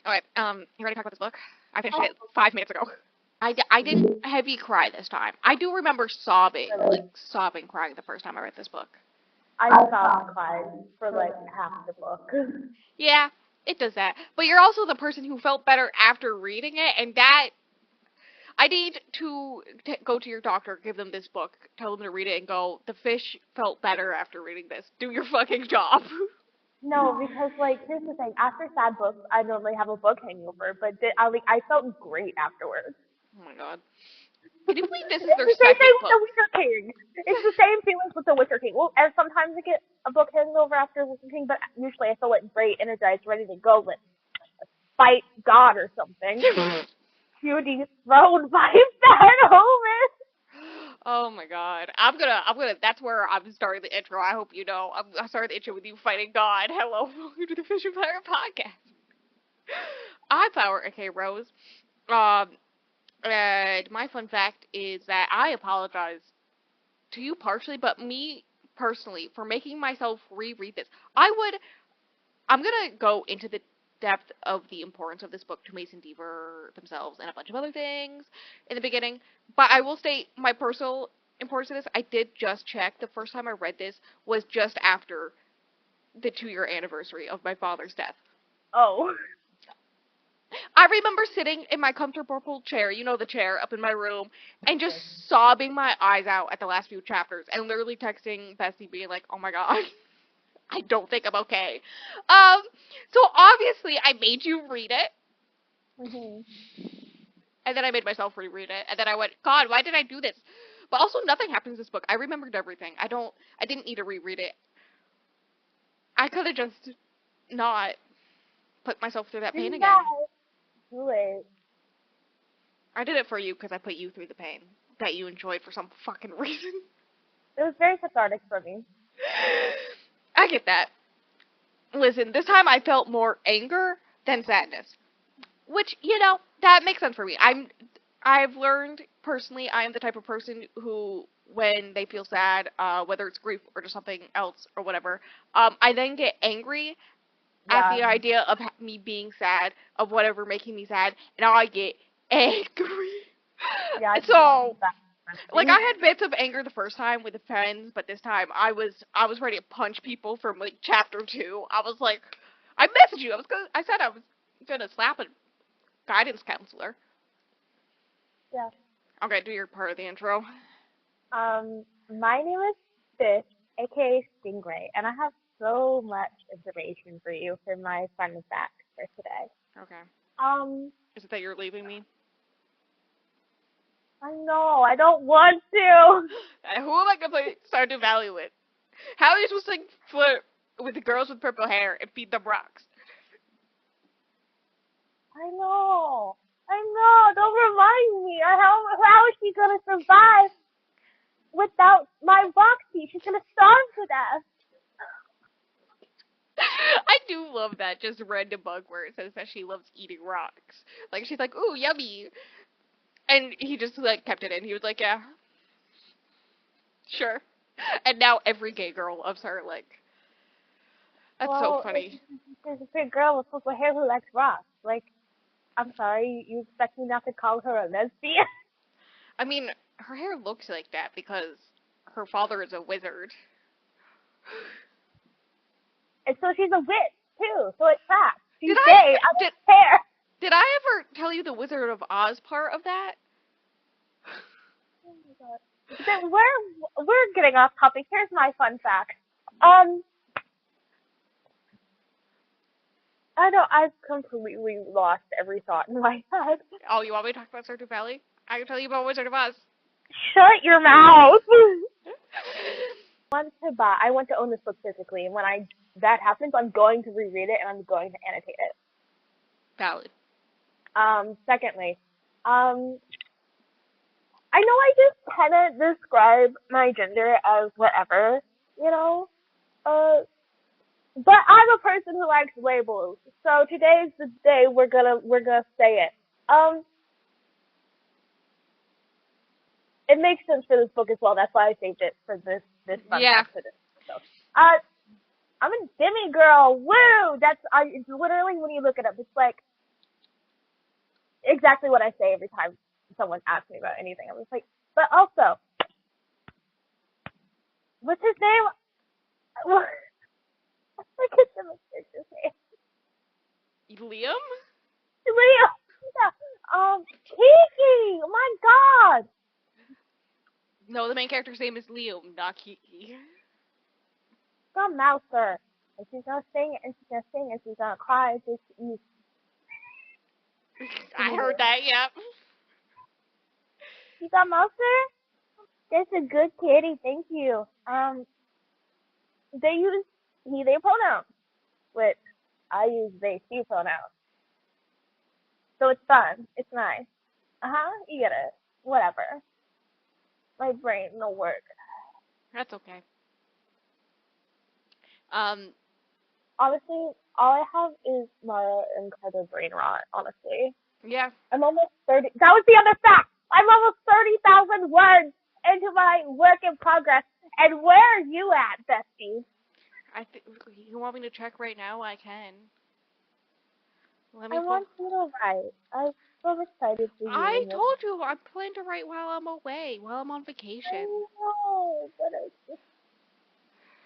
Alright, you ready to talk about this book? I finished it 5 minutes ago. I didn't heavy cry this time. I do remember sobbing, crying the first time I read this book. I stopped crying for like half the book. Yeah, it does that. But you're also the person who felt better after reading it, and that I need to go to your doctor, give them this book, tell them to read it, and go, the fish felt better after reading this. Do your fucking job. No, because like here's the thing. After sad books, I normally have a book hangover, but I felt great afterwards. Oh my god. Can you believe this is It's their the same second thing with book? The Witcher King. It's the same feelings with The Witcher King. Well, and sometimes I get a book hangover after The Witcher King, but usually I feel like great, energized, ready to go, let's fight God or something. You dethroned by that moment. Oh my god. That's where I'm starting the intro. I hope you know. I'm starting the intro with you fighting God. Hello, welcome to the Fish and Fire podcast. I Power, aka Rose. Um, and my fun fact is that I apologize to you partially, but me personally, for making myself reread this. I'm gonna go into the depth of the importance of this book to Mason Deaver themselves and a bunch of other things in the beginning, but I will state my personal importance of this. I did just check. The first time I read this was just after the 2-year anniversary of my father's death. Oh. I remember sitting in my comfortable chair, you know, the chair up in my room, and just sobbing my eyes out at the last few chapters and literally texting Bessie being like, oh my god, I don't think I'm okay. Um, so obviously I made you read it, Mhm. and then I made myself reread it, and then I went, God, why did I do this? But also nothing happens in this book. I remembered everything. I didn't need to reread it. I could have just not put myself through that pain Do again. that. Do it. I did it for you because I put you through the pain that you enjoyed for some fucking reason. It was very cathartic for me. I get that. Listen, this time I felt more anger than sadness. Which, that makes sense for me. I've learned personally I am the type of person who when they feel sad, whether it's grief or just something else or whatever, I then get angry at Yeah. the idea of me being sad, of whatever making me sad, and now I get angry. Yeah, I can So, that. like I had bits of anger the first time with the friends, but this time I was ready to punch people from like chapter 2. I was like, I messaged you. I said I was gonna slap a guidance counselor. Yeah. Okay, do your part of the intro. My name is Fish, aka Stingray, and I have so much information for you for my fun fact for today. Okay. Um, Is it that you're leaving me? I know, I don't want to. Who am I gonna play Stardew Valley with? How are you supposed to flirt with the girls with purple hair and feed them rocks? I know. I know. Don't remind me. How is she gonna survive without my Roxy? She's gonna starve to death. I do love that just random bug where it says that she loves eating rocks. Like she's like, ooh, yummy. And he just like kept it in. He was like, yeah, sure. And now every gay girl loves her. Like, that's so Well, funny. there's a big girl with purple hair who likes rocks. Like, I'm sorry, you expect me not to call her a lesbian? I mean, her hair looks like that because her father is a wizard. And so she's a witch too, so it tracks. Did She's I gay. I did don't care. did I ever tell you the Wizard of Oz part of that? Oh my god. Then we're getting off topic. Here's my fun fact. Um, I know I've completely lost every thought in my head. Oh, you want me to talk about Stardew Valley? I can tell you about Wizard of Oz. Shut your mouth. I want to own this book physically, and when that happens, I'm going to reread it and I'm going to annotate it. Valid. Secondly, I know I just kind of describe my gender as whatever, you know, but I'm a person who likes labels. So today's the day we're gonna say it. It makes sense for this book as well. That's why I saved it for this fun Yeah. fact for this episode. I'm a Demi girl. Woo! It's literally when you look it up, it's like exactly what I say every time someone asks me about anything. I'm just like, but also, what's his name? I can't remember his name. Liam? Leo. Yeah. Kiki. Oh my God. No, the main character's name is Liam, not Kiki. Got Mouser. And she's gonna sing and she's gonna sing and she's gonna cry. Just you. I heard that, yep. You got Mouser? That's a good kitty. Thank you. They use he they pronouns, which I use they she pronouns. So it's fun. It's nice. You get it. Whatever. My brain no work. That's okay. Um, Honestly, all I have is Mara and Carter brain rot, honestly. yeah. I'm almost 30. That was the other fact. I'm almost 30,000 words into my work in progress. And where are you at, bestie? You want me to check right now? I can. Let me I pull. want you to write. I'm so excited for you. I And your... told you I'm planning to write while I'm away, while I'm on I vacation. know, but it's just...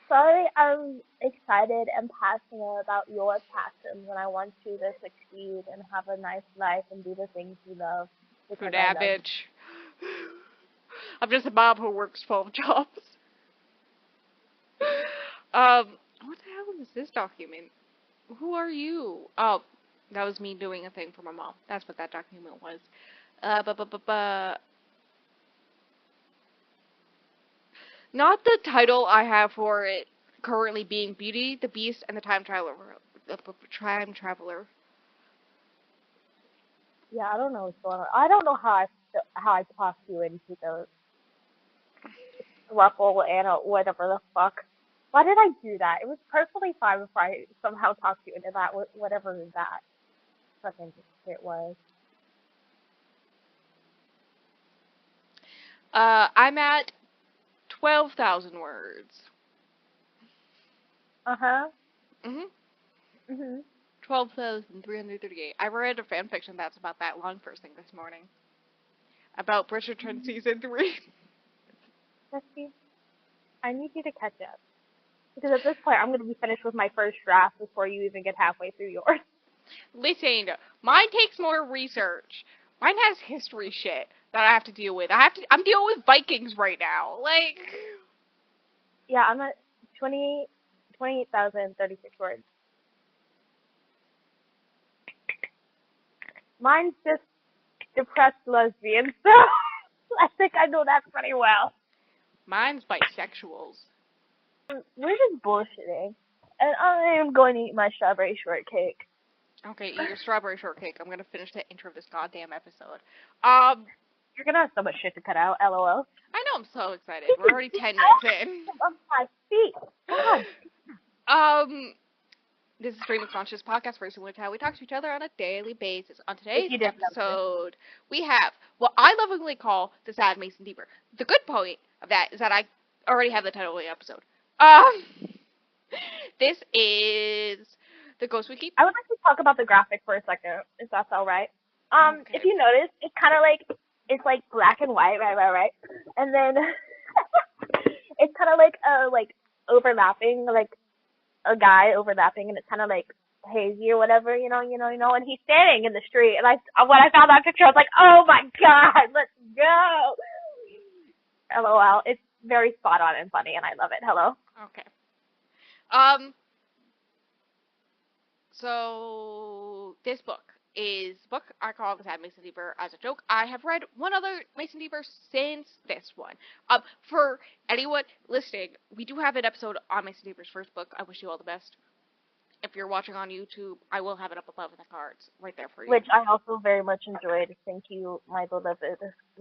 Sorry, I'm excited and passionate about your passions, and I want you to succeed and have a nice life and do the things you love. For Because I that love you. bitch. I'm just a mom who works 12 jobs. What the hell is this document? Who are you? Oh, that was me doing a thing for my mom. That's what that document was. Not the title I have for it currently being Beauty, the Beast, and the Time Traveler. Time Traveler. Yeah, I don't know what's going on. I don't know how I talked you into the thruple and whatever the fuck. Why did I do that? It was perfectly fine before I somehow talked you into that, whatever that fucking shit was. I'm at 12,000 words. Uh-huh. Mhm. Mhm. 12,338. I read a fan fiction that's about that long first thing this morning. About Bridgerton season 3. Bestie, I need you to catch up. Because at this point, I'm going to be finished with my first draft before you even get halfway through yours. Listen, mine takes more research. Mine has history shit that I have to deal with. I'm dealing with Vikings right now. Like, Yeah, I'm at 28,036 words. Mine's just depressed lesbian, so I think I know that pretty well. mine's bisexuals. We're just bullshitting. And I am going to eat my strawberry shortcake. Okay, eat your strawberry shortcake. I'm gonna finish the intro of this goddamn episode. You're gonna have so much shit to cut out, lol. I know I'm so excited. We're already 10 minutes in. On my feet. God. This is Stream of Conscious Podcast, where similar to how we talk to each other on a daily basis. On If today's you didn't know episode, we have what I lovingly call the sad Mason Deaver. The good point of that is that I already have the title of the episode. This is the Ghost Wiki. I would like to talk about the graphic for a second, if that's alright. Okay. If you notice, it's kind of like, it's like black and white, right? And then, it's kind of like overlapping, like a guy overlapping, and it's kind of like hazy or whatever, and he's standing in the street, and when I found that picture, I was like, oh my god, let's go! LOL, it's very spot on and funny, and I love it. Hello? Okay. So this book is book I call the Sad Mason Deaver as a joke. I have read one other Mason Deaver since this one. For anyone listening, we do have an episode on Mason Deaver's first book. I wish you all the best. If you're watching on YouTube, I will have it up above in the cards, right there for you. Which I also very much enjoyed. Thank you, my beloved.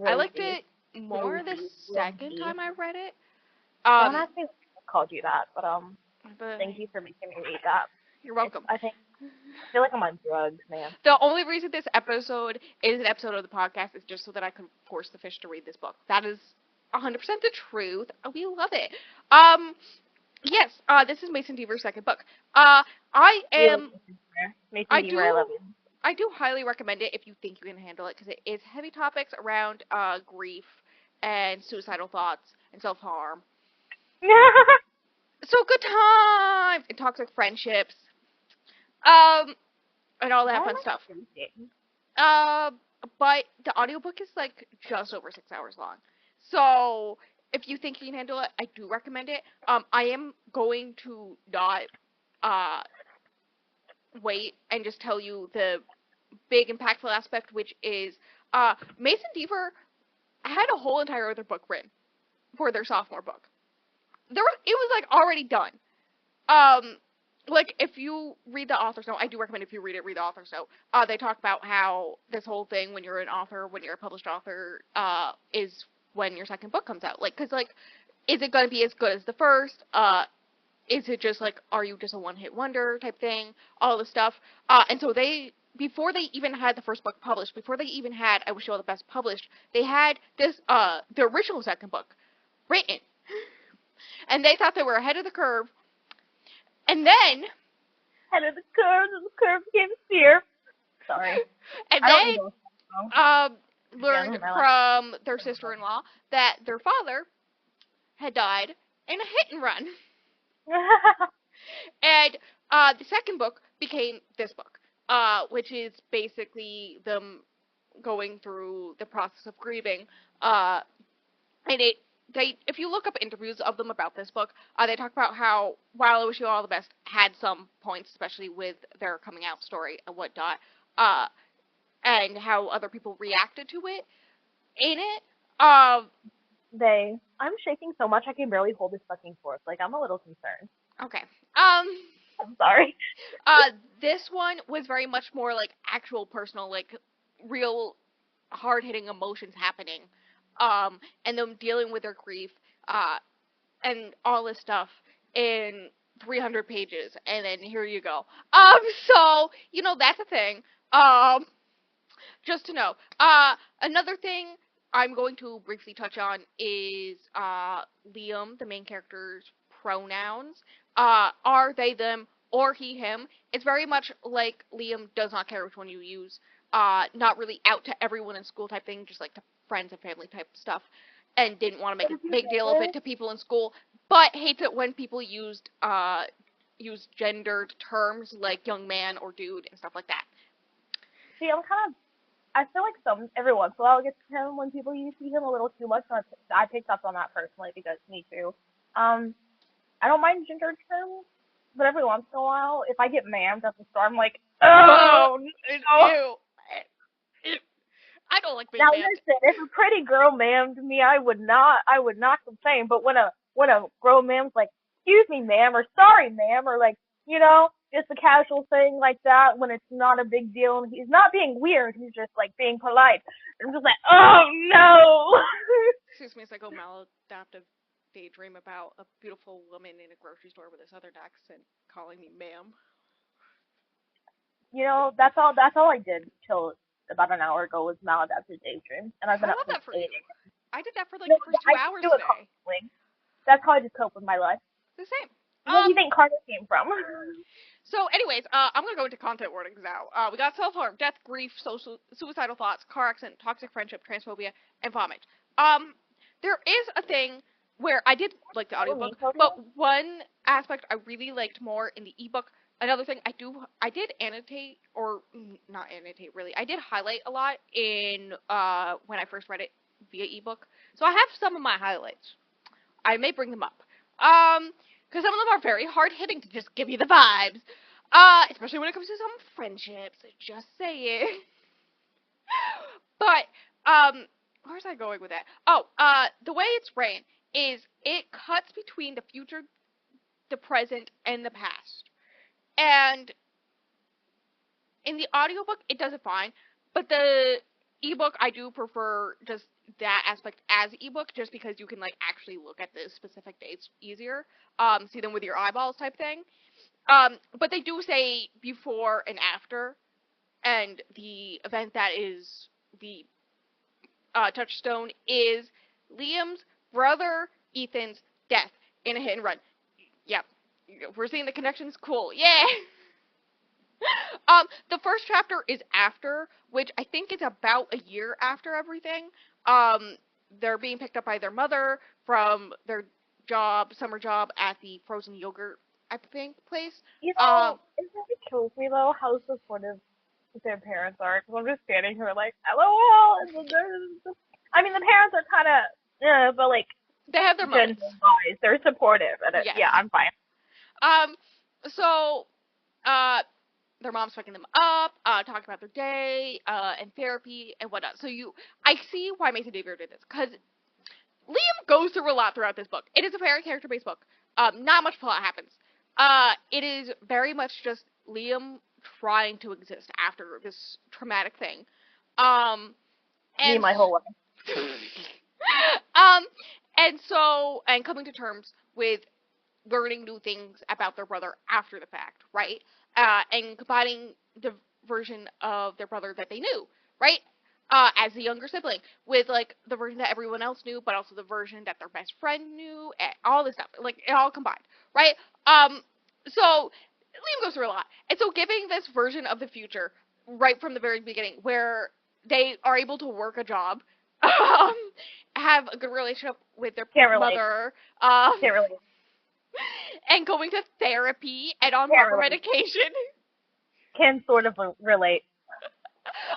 I liked it more the second time I read it. Don't ask me what called you that, but thank you for making me read that. You're welcome. I feel like I'm on drugs, man. The only reason this episode is an episode of the podcast is just so that I can force the fish to read this book. That is 100% the truth. We love it. Yes, this is Mason Deaver's second book. I am... Mason Deaver, I love you. I do highly recommend it if you think you can handle it, because it is heavy topics around grief and suicidal thoughts and self-harm. So good times and toxic friendships. Um, and all that Why am fun I stuff. thinking? Uh, but the audiobook is like just over 6 hours long. So if you think you can handle it, I do recommend it. I am going to not uh wait and just tell you the big impactful aspect, which is Mason Deaver had a whole entire other book written for their sophomore book. It was like already done. Um, like if you read the author's note, I do recommend if you read it, read the author's note. They talk about how this whole thing when you're an author, when you're a published author, is when your second book comes out. Like, cause like, is it gonna be as good as the first? Is it just like, are you just a one-hit wonder type thing? All this stuff. And so before they even had the first book published, before they even had I Wish You All the Best published, they had the original second book written. And they thought they were ahead of the curve. And then Head of the curve became steer. Sorry. and I don't need they those songs. learned from their sister-in-law that their father had died in a hit and run. And the second book became this book, which is basically them going through the process of grieving. And if you look up interviews of them about this book, they talk about how While I Wish You All the Best had some points, especially with their coming out story and whatnot, and how other people reacted to it in it. I'm shaking so much I can barely hold this fucking fork. Like, I'm a little concerned. Okay. I'm sorry. This one was very much more like actual personal, like real hard-hitting emotions happening, and them dealing with their grief, and all this stuff in 300 pages, and then here you go. So, that's a thing. Just to know. Another thing I'm going to briefly touch on is, Liam, the main character's pronouns. Are they, them, or he, him? It's very much like Liam does not care which one you use. Not really out to everyone in school type thing, just like to friends and family type stuff. And didn't want to make a big deal of it to people in school, but hates it when people use gendered terms like young man or dude and stuff like that. See, I feel like every once in a while I get to him when people use him a little too much. So I picked up on that personally because me too. I don't mind gender terms, but every once in a while, if I get ma'amed at the store, I'm like, oh, no. I don't like being Now ma'amed. listen, if a pretty girl ma'amed me, I would not complain. But when a girl ma'am's like, excuse me, ma'am, or sorry, ma'am, or like, just a casual thing like that, when it's not a big deal, and he's not being weird, he's just like being polite. I'm just like, oh no. Excuse me, as I go maladaptive daydream about a beautiful woman in a grocery store with a southern accent calling me ma'am. That's all I did till about an hour ago was maladaptive daydream, and I've been up since 8 a.m. I did that for like the first 2 hours today. That's how I just cope with my life. The same. Where do you think Carter came from? So, anyways, I'm gonna go into content warnings now. We got self-harm, death, grief, suicidal thoughts, car accident, toxic friendship, transphobia, and vomit. There is a thing where I did like the audiobook, but one aspect I really liked more in the ebook. Another thing I did annotate, or not annotate really, I did highlight a lot in when I first read it via ebook. So I have some of my highlights. I may bring them up. Because some of them are very hard hitting to just give you the vibes. Especially when it comes to some friendships. Just saying. But, where's I going with that? Oh, the way it's ran is it cuts between the future, the present, and the past. And in the audiobook, it does it fine. But the ebook, I do prefer just that aspect as ebook, just because you can like actually look at the specific dates easier, see them with your eyeballs type thing. But they do say before and after, and the event that is the touchstone is Liam's brother Ethan's death in a hit and run. Yep, we're seeing the connections. Cool, yeah. The first chapter is after, which I think is about a year after everything. Um, they're being picked up by their mother from their summer job at the frozen yogurt, I think, place. You Um, know, it really kills me though how supportive their parents are. Because I'm just standing here like, LOL. I mean, the parents are kind of, but like they have their gender moments. wise, they're supportive, and Yes. yeah, I'm fine. Um, so, uh, their mom's picking them up, talking about their day, and therapy and whatnot. So I see why Mason Deaver did this, because Liam goes through a lot throughout this book. It is a very character-based book. Not much plot happens. It is very much just Liam trying to exist after this traumatic thing. Um, Me and my whole life. um, and coming to terms with learning new things about their brother after the fact, right? And combining the version of their brother that they knew, right? As a younger sibling, with like the version that everyone else knew, but also the version that their best friend knew, and all this stuff, like it all combined, right? So Liam goes through a lot, and so giving this version of the future right from the very beginning, where they are able to work a job, um, have a good relationship with their Can't relate. mother, Can't relate. and going to therapy and on Can't proper relate. medication. Can sort of relate.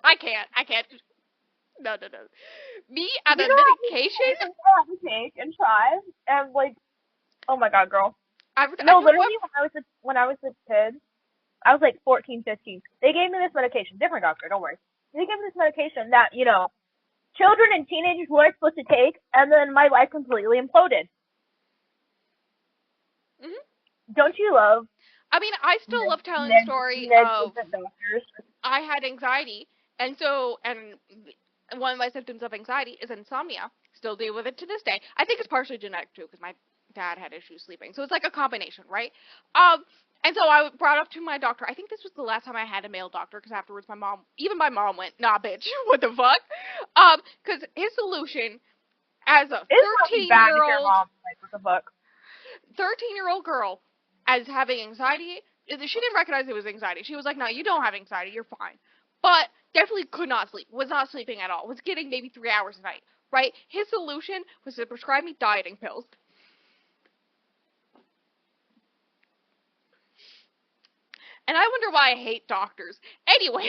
I can't. I can't. No, no, no. Me on You a know how many medication? things I had to take and try, and like, oh my god, girl. I No, know what. literally, when I was a kid, I was like 14, 15. They gave me this medication, different doctor, don't worry. They gave me this medication that children and teenagers weren't supposed to take, and then my life completely imploded. Hmm. Don't you love I mean, I still love telling the story of negligent doctors? I had anxiety, and one of my symptoms of anxiety is insomnia. Still deal with it to this day. I think it's partially genetic too, because my dad had issues sleeping, so it's like a combination, right? Um, and so I brought up to my doctor. I think this was the last time I had a male doctor, because afterwards even my mom went, "Nah, bitch, what the fuck?" Because his solution as a It's probably bad if your 13-year-old mom's like, what the fuck? 13-year-old girl as having anxiety. She didn't recognize it was anxiety. She was like, "No, you don't have anxiety. You're fine." But definitely could not sleep. Was not sleeping at all. Was getting maybe 3 hours a night. Right? His solution was to prescribe me dieting pills. And I wonder why I hate doctors. Anyways.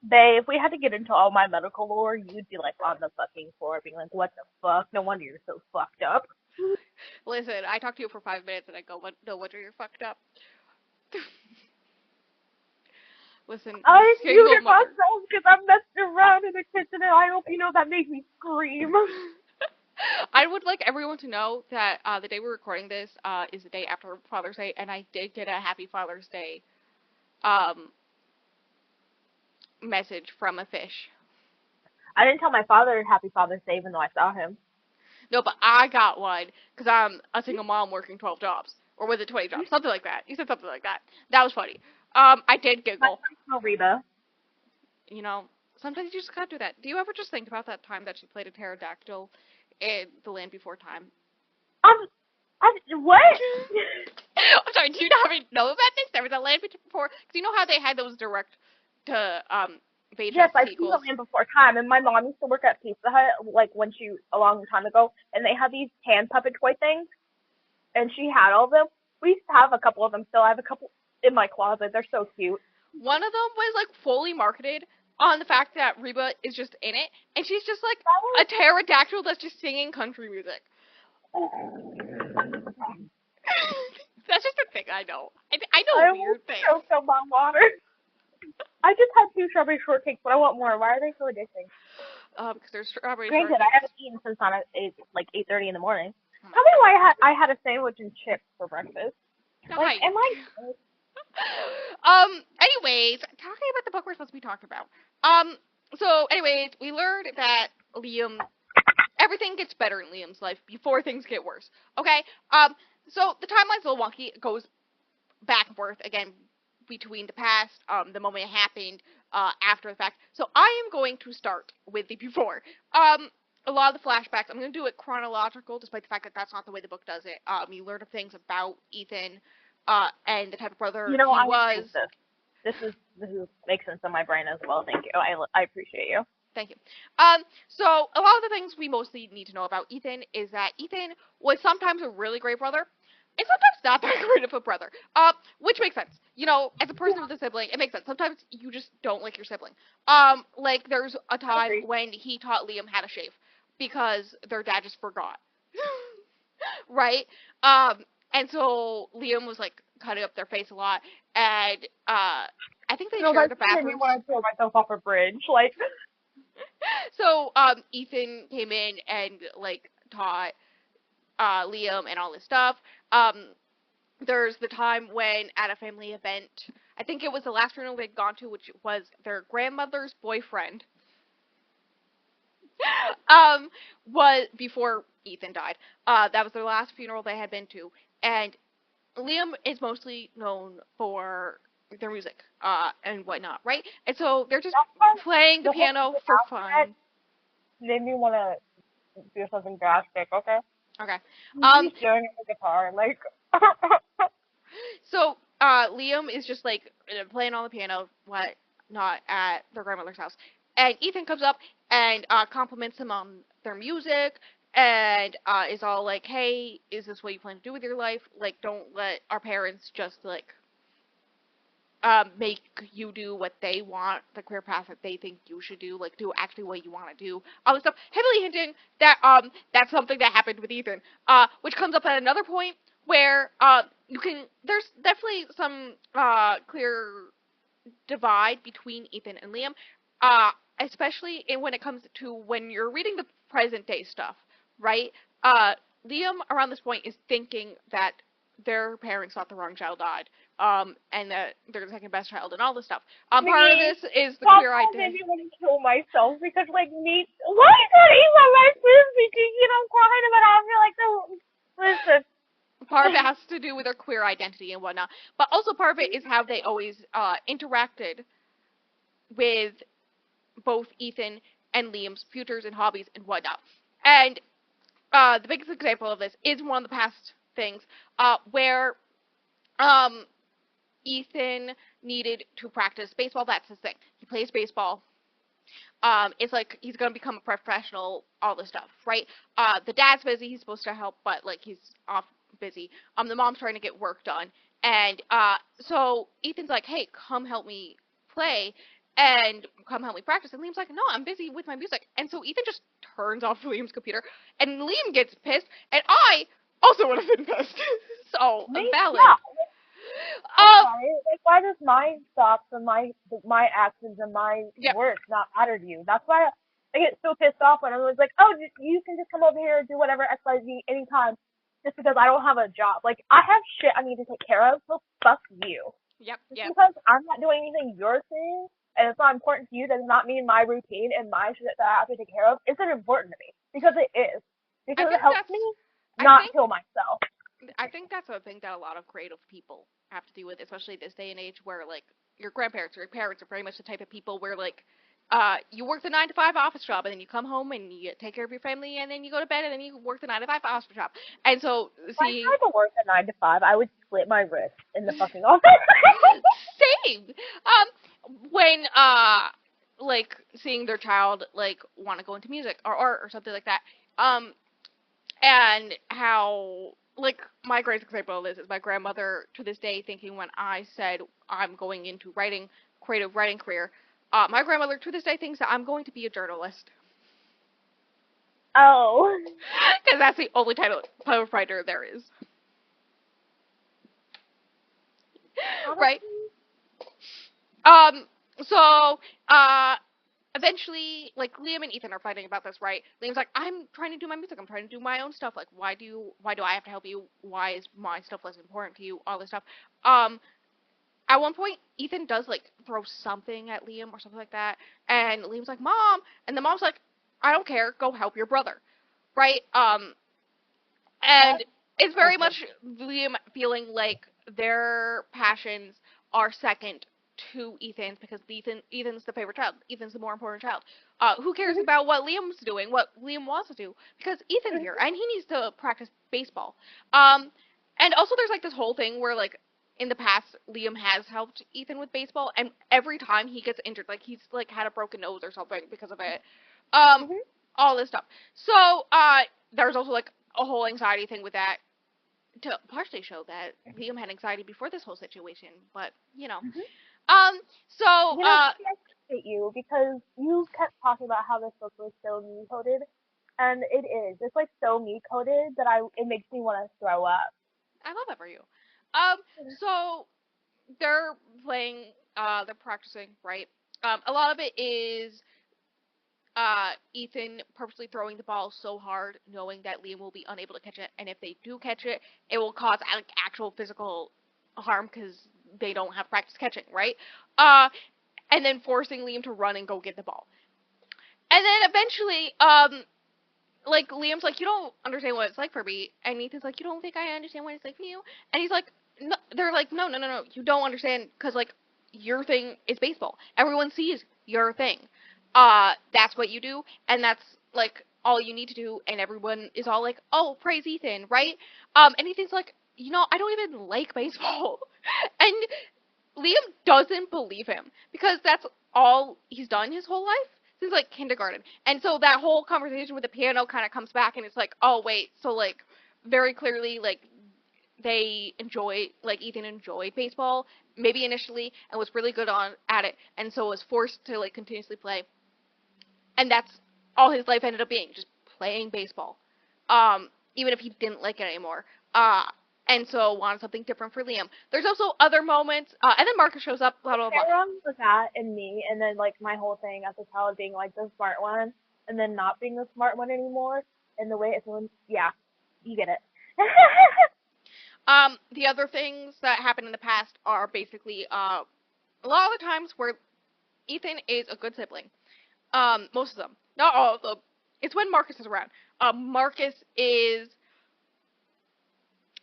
Babe, if we had to get into all my medical lore, you'd be like on the fucking floor being like, what the fuck? No wonder you're so fucked up. Listen, I talk to you for 5 minutes and I go, "No wonder you're fucked up." Listen, I single muted mother. myself because I'm messing around in the kitchen, and I hope you know that made me scream. I would like everyone to know that the day we're recording this is the day after Father's Day, and I did get a Happy Father's Day um, message from a fish. I didn't tell my father Happy Father's Day even though I saw him. No, but I got one because I'm a single mom working 12 jobs. Or was it 20 jobs? Something like that. You said something like that. That was funny. I did My giggle. friend Reba. You know, sometimes you just gotta do that. Do you ever just think about that time that she played a pterodactyl in The Land Before Time? Um, what? I'm sorry, do you not even know about this? There was a Land Before, because you know how they had those direct to VHS Yes, I've seen the sequels. Land Before Time, and my mom used to work at Pizza Hut, like when a long time ago, and they had these hand puppet toy things, and she had all of them. We used to have a couple of them still. I have a couple in my closet. They're so cute. One of them was like fully marketed on the fact that Reba is just in it, and she's just like a pterodactyl that's just singing country music. That's just a thing I know. I know I will weird things. choke on my water. I just had 2 strawberry shortcakes, but I want more. Why are they so addicting? Because there's strawberry Granted, I shortcakes. haven't eaten since on 8:30 in the morning. Oh Tell me why I had a sandwich and chips for breakfast. Like, Nice. am I? Anyways, talking about the book we're supposed to be talking about. So anyways, we learned that everything gets better in Liam's life before things get worse. Okay? So the timeline's a little wonky. It goes back and forth again between the past, the moment it happened, after the fact. So I am going to start with the before. A lot of the flashbacks, I'm going to do it chronological, despite the fact that that's not the way the book does it. You learn of things about Ethan, and the type of brother You know, he I was. agree with this. This is makes sense in my brain as well. Thank you. I appreciate you. Thank you. So a lot of the things we mostly need to know about Ethan is that Ethan was sometimes a really great brother, and sometimes not that great of a brother. Which makes sense. You know, as a person with a sibling, it makes sense. Sometimes you just don't like your sibling. Like there's a I time agree. when he taught Liam how to shave because their dad just forgot. Right? And so Liam was like cutting up their face a lot, and I think they No, that shared a just made me bathroom. want to throw myself off a bridge. Like, So Ethan came in and like taught Liam and all this stuff. Um, there's the time when at a family event, I think it was the last funeral they'd gone to, which was their grandmother's boyfriend. Was before Ethan died. That was their last funeral they had been to, and Liam is mostly known for their music, and whatnot, right? And so they're just that's why playing the the whole piano thing for after that fun. made me want to do something drastic. Okay, Okay. he's staring at the guitar. Like, So Liam is just like playing on the piano, what not at their grandmother's house, and Ethan comes up and compliments him on their music, and is all like, "Hey, is this what you plan to do with your life? Like, don't let our parents just like make you do what they want, the career path that they think you should do, like do actually what you want to do. All this stuff, heavily hinting that that's something that happened with Ethan. Which comes up at another point where you can there's definitely some clear divide between Ethan and Liam, uh, especially when it comes to when you're reading the present day stuff, right? Uh, Liam around this point is thinking that their parents thought the wrong child died, and that they're the second best child and all this stuff. Part of me, this is the Pop queer made identity. me want to kill myself because, like, me. Why is that even my frisbee? You know, I'm crying about it. I feel like, listen. Part of it has to do with their queer identity and whatnot, but also part of it is how they always interacted with both Ethan and Liam's futures and hobbies and whatnot. And the biggest example of this is one of the past things where um, Ethan needed to practice baseball. That's his thing. He plays baseball. It's like he's gonna become a professional, all this stuff, right? The dad's busy. He's supposed to help, but like he's off busy. The mom's trying to get work done, and so Ethan's like, "Hey, come help me play." And come help me practice. And Liam's like, no, I'm busy with my music. And so Ethan just turns off Liam's computer, and Liam gets pissed, and I also would have been pissed. So Me? valid. Yeah. I'm Um, sorry. Like, why does my thoughts and my actions and my yeah, work not matter to you? That's why I get so pissed off when everyone's like, "Oh, you can just come over here and do whatever X Y Z anytime," just because I don't have a job. Like, I have shit I need to take care of. So fuck you. yep, Just yep. because I'm not doing anything you're saying and it's not important to you does not mean my routine and my shit that I have to take care of isn't important to me because it is I because it think helps me that's. I not think kill myself. I think that's a thing that a lot of creative people have to deal with, especially this day and age where like your grandparents or your parents are very much the type of people where like you work the 9 to 5 office job and then you come home and you take care of your family and then you go to bed and then you work the 9 to 5 office job. And so If I seeing tried to work a 9 to 5, I would split my wrist in the fucking office. same when like seeing their child like want to go into music or art or something like that. Um and how like my greatest example of this is my grandmother to this day thinking when I said I'm going into writing creative writing career, my grandmother to this day thinks that I'm going to be a journalist Oh. because that's the only type of writer there is. Right. Honestly, um so uh eventually, like Liam and Ethan are fighting about this, right? Liam's like, I'm trying to do my music. I'm trying to do my own stuff. Like, why do I have to help you? Why is my stuff less important to you? All this stuff. Um, at one point, Ethan does like throw something at Liam or something like that, and Liam's like, Mom, and the mom's like, I don't care. Go help your brother, right? And that's it's very okay. much Liam feeling like their passions are second to Ethan's because Ethan's the favorite child. Ethan's the more important child. Who cares Mhm, about what Liam's doing, what Liam wants to do? Because Ethan's mhm. here and he needs to practice baseball. Um, and also there's like this whole thing where like in the past, Liam has helped Ethan with baseball, and every time he gets injured, like he's like had a broken nose or something because of it, um, Mhm. all this stuff. So, there's also like a whole anxiety thing with that to partially show that Liam had anxiety before this whole situation, but you know, Mhm. um, so, You know, Sophie, I appreciate you because you kept talking about how this book was so me coded, and it is. It's like so me coded that it makes me want to throw up. I love that for you. So they're playing, they're practicing, right? A lot of it is Ethan purposely throwing the ball so hard, knowing that Liam will be unable to catch it, and if they do catch it, it will cause like actual physical harm because they don't have practice catching, right? Uh, and then forcing Liam to run and go get the ball, and then eventually, like Liam's like, you don't understand what it's like for me, and Ethan's like, you don't think I understand what it's like for you, and he's like, no, they're like, no, no, no, no, you don't understand because like your thing is baseball. Everyone sees your thing. That's what you do, and that's like all you need to do, and everyone is all like, oh, praise Ethan, right? And Ethan's like, I don't even like baseball, and Liam doesn't believe him because that's all he's done his whole life since like kindergarten. And so that whole conversation with the piano kind of comes back and it's like, oh wait, so like very clearly like like Ethan enjoyed baseball maybe initially and was really good on at it and so was forced to like continuously play. And that's all his life ended up being, just playing baseball. Even if he didn't like it anymore. And so wanted something different for Liam. There's also other moments, and then Marcus shows up, blah, blah, blah. Pairing with that and me, and then like my whole thing as a child being like the smart one, and then not being the smart one anymore, and the way it's going, yeah, you get it. The other things that happen in the past are basically, a lot of the times where Ethan is a good sibling. Most of them. Not all of them. It's when Marcus is around. Marcus is,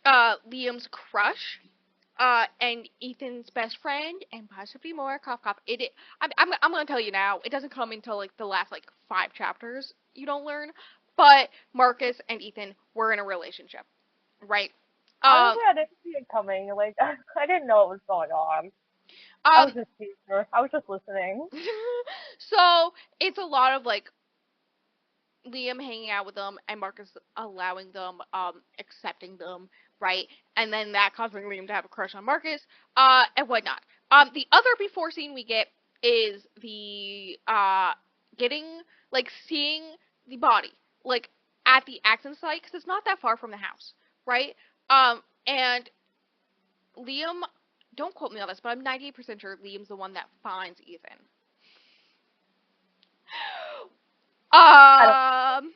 Liam's crush, and Ethan's best friend, and possibly more. Cough, cough. I'm gonna tell you now. It doesn't come until like the last like 5 chapters. You don't learn, but Marcus and Ethan were in a relationship, right? Um, Honestly, I didn't see it coming. Like I didn't know what was going on. I was um. just here. I was just listening. So it's a lot of like Liam hanging out with them and Marcus allowing them, accepting them, right? And then that causing Liam to have a crush on Marcus, and whatnot. The other before scene we get is the, getting, like, seeing the body, like, at the accident site, because it's not that far from the house, right? And Liam, don't quote me on this, but I'm 98% sure Liam's the one that finds Ethan. I don't. Um,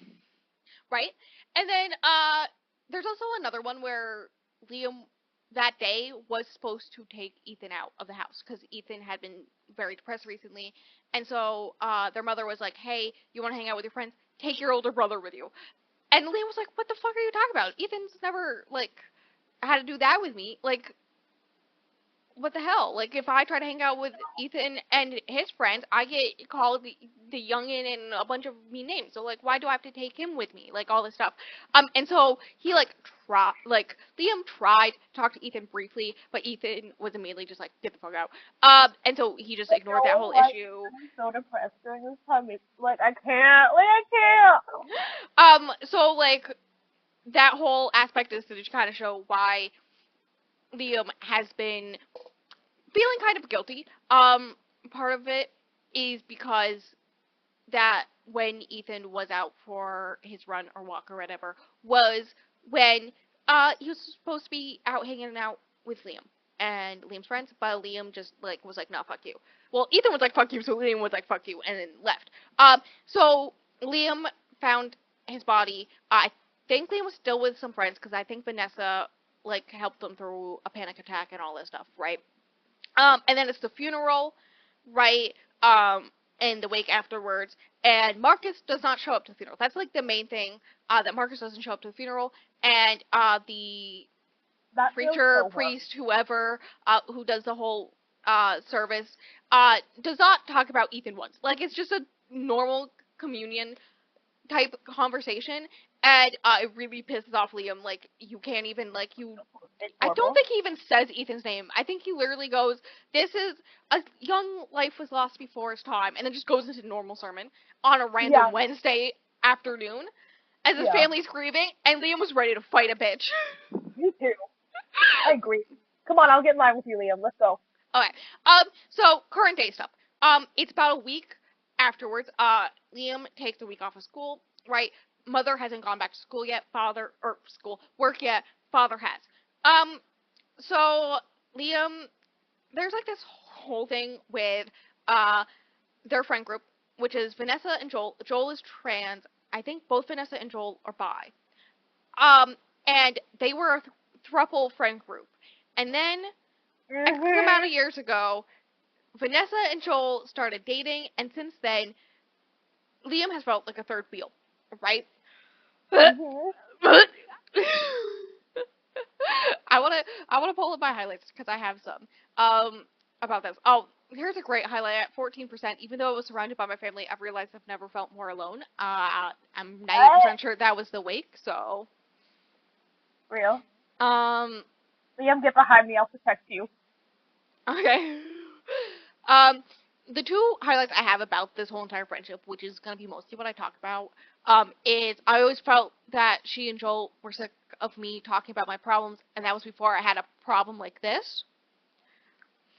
right? And then there's also another one where Liam that day was supposed to take Ethan out of the house because Ethan had been very depressed recently, and so their mother was like, "Hey, you want to hang out with your friends? Take your older brother with you." And Liam was like, "What the fuck are you talking about? Ethan's never like had to do that with me. Like, what the hell? Like, if I try to hang out with Ethan and his friends, I get called the youngin and a bunch of mean names. So, like, why do I have to take him with me? Like, all this stuff. And so he, Liam tried to talk to Ethan briefly, but Ethan was immediately just like, get the fuck out. And so he just But ignored that no, whole like issue. I'm so depressed during this time. It's like I can't. Like I can't. So, like, that whole aspect is to just kind of show why Liam has been feeling kind of guilty. Part of it is because that when Ethan was out for his run or walk or whatever was when he was supposed to be out hanging out with Liam and Liam's friends, but Liam just like was like, no, fuck you. Well, Ethan was like, fuck you, so Liam was like, fuck you, and then left. So Liam found his body. I think Liam was still with some friends because I think Vanessa like helped them through a panic attack and all this stuff, right? And then it's the funeral, right? And the wake afterwards. And Marcus does not show up to the funeral. That's like the main thing, that Marcus doesn't show up to the funeral. And the That feels preacher, so wrong. priest, whoever, who does the whole service, does not talk about Ethan once. Like, it's just a normal communion. type conversation, and it really pisses off Liam. Like, you can't even, like, you. It's I don't horrible. think he even says Ethan's name. I think he literally goes, "This is a young life was lost before its time," and then just goes into normal sermon on a random Yeah, Wednesday afternoon as his yeah. family's grieving, and Liam was ready to fight a bitch. Me too. I agree. Come on, I'll get in line with you, Liam. Let's go. Okay. So current day stuff. It's about a week afterwards. Liam takes a week off of school, right? Mother hasn't gone back to school yet. Father, or school, work yet. Father has. Um, so Liam, there's like this whole thing with, uh, their friend group, which is Vanessa and Joel. Joel is trans. I think both Vanessa and Joel are bi. Um, and they were a throuple friend group. And then, X amount Mhm. of years ago, Vanessa and Joel started dating, and since then, Liam has felt like a third wheel, right? Mhm. I wanna pull up my highlights because I have some about this. Oh, here's a great highlight at 14%. Even though I was surrounded by my family, I've realized I've never felt more alone. I'm 98% sure that was the wake. So, Real. um, Liam, get behind me. I'll protect you. okay. Um, the two highlights I have about this whole entire friendship, which is going to be mostly what I talk about, is I always felt that she and Joel were sick of me talking about my problems, and that was before I had a problem like this.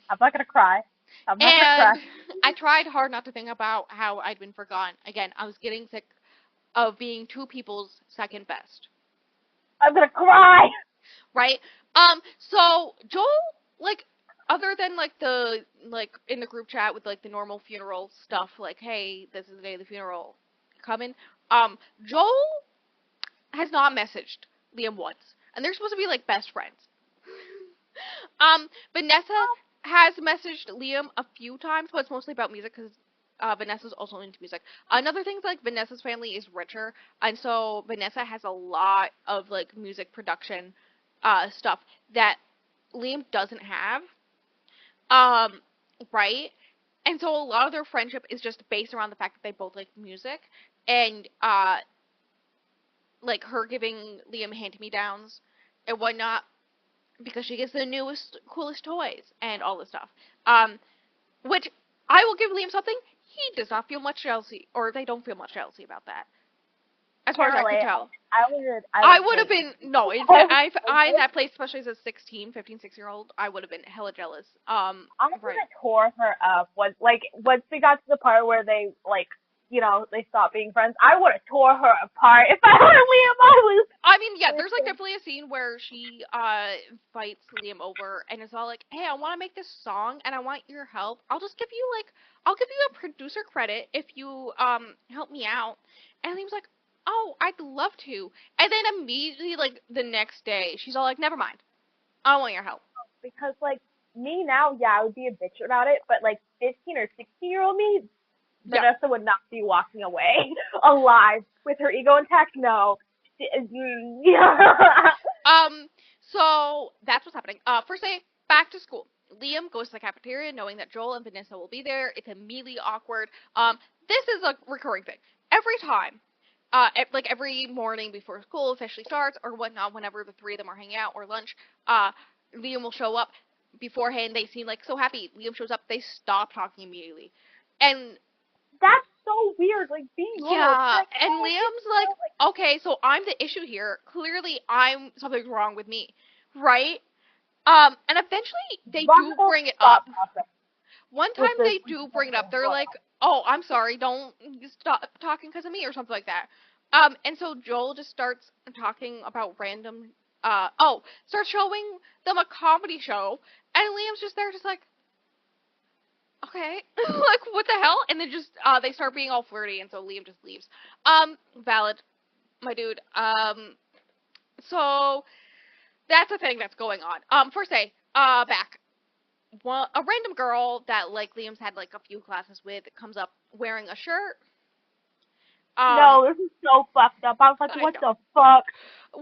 I'm not gonna cry. I'm not gonna cry. And I tried hard not to think about how I'd been forgotten. Again, I was getting sick of being two people's second best. I'm gonna cry. Right? So Joel, like, other than like the like in the group chat with like the normal funeral stuff, like, hey, this is the day of the funeral, coming. Joel has not messaged Liam once, and they're supposed to be like best friends. Vanessa has messaged Liam a few times, but it's mostly about music because Vanessa's also into music. Another thing is like Vanessa's family is richer, and so Vanessa has a lot of like music production stuff that Liam doesn't have. Um, right? And so a lot of their friendship is just based around the fact that they both like music and like her giving Liam hand-me-downs and whatnot because she gets the newest, coolest toys and all this stuff. Which I will give Liam something. He does not feel much jealousy, or they don't feel much jealousy about that, as far Can't as I could relate. tell. I I would would have hate. been no. I in that place, especially as a 16, 15, 16-year-old, I would have been hella jealous. I would Right. have tore her up once they got to the part where they they stopped being friends. I would have tore her apart if I were Liam. I was. I mean, yeah, there's like definitely a scene where she invites Liam over and it's all like, "Hey, I want to make this song and I want your help. I'll give you a producer credit if you help me out." And Liam's like, "Oh, I'd love to." And then immediately like the next day, she's all like, "Never mind. I don't want your help." Because me now, yeah, I would be a bitch about it, but 15 or 16-year-old me, Yeah. Vanessa would not be walking away alive with her ego intact. No. Yeah. So that's what's happening. First day back to school. Liam goes to the cafeteria knowing that Joel and Vanessa will be there. It's immediately awkward. This is a recurring thing. Every time, like every morning before school officially starts or whatnot, whenever the three of them are hanging out or lunch, Liam will show up. Beforehand, they seem like so happy. Liam shows up, they stop talking immediately. And That's so weird. Be normal. It's yeah, like, and oh, Liam's like, okay, so I'm the issue here. Clearly, something's wrong with me, right? And eventually they do logical bring it thought up. process One time with this. they do bring it up. They're like, "Oh, I'm sorry. Don't stop talking because of me," or something like that. And so Joel just starts talking about random. Starts showing them a comedy show, and Liam's just there, just like, okay, like what the hell? And then just they start being all flirty, and so Liam just leaves. Valid, my dude. So that's a thing that's going on. First day, back. A random girl that like Liam's had like a few classes with comes up wearing a shirt. Um, No, this is so fucked up. I was like, I what know. the fuck?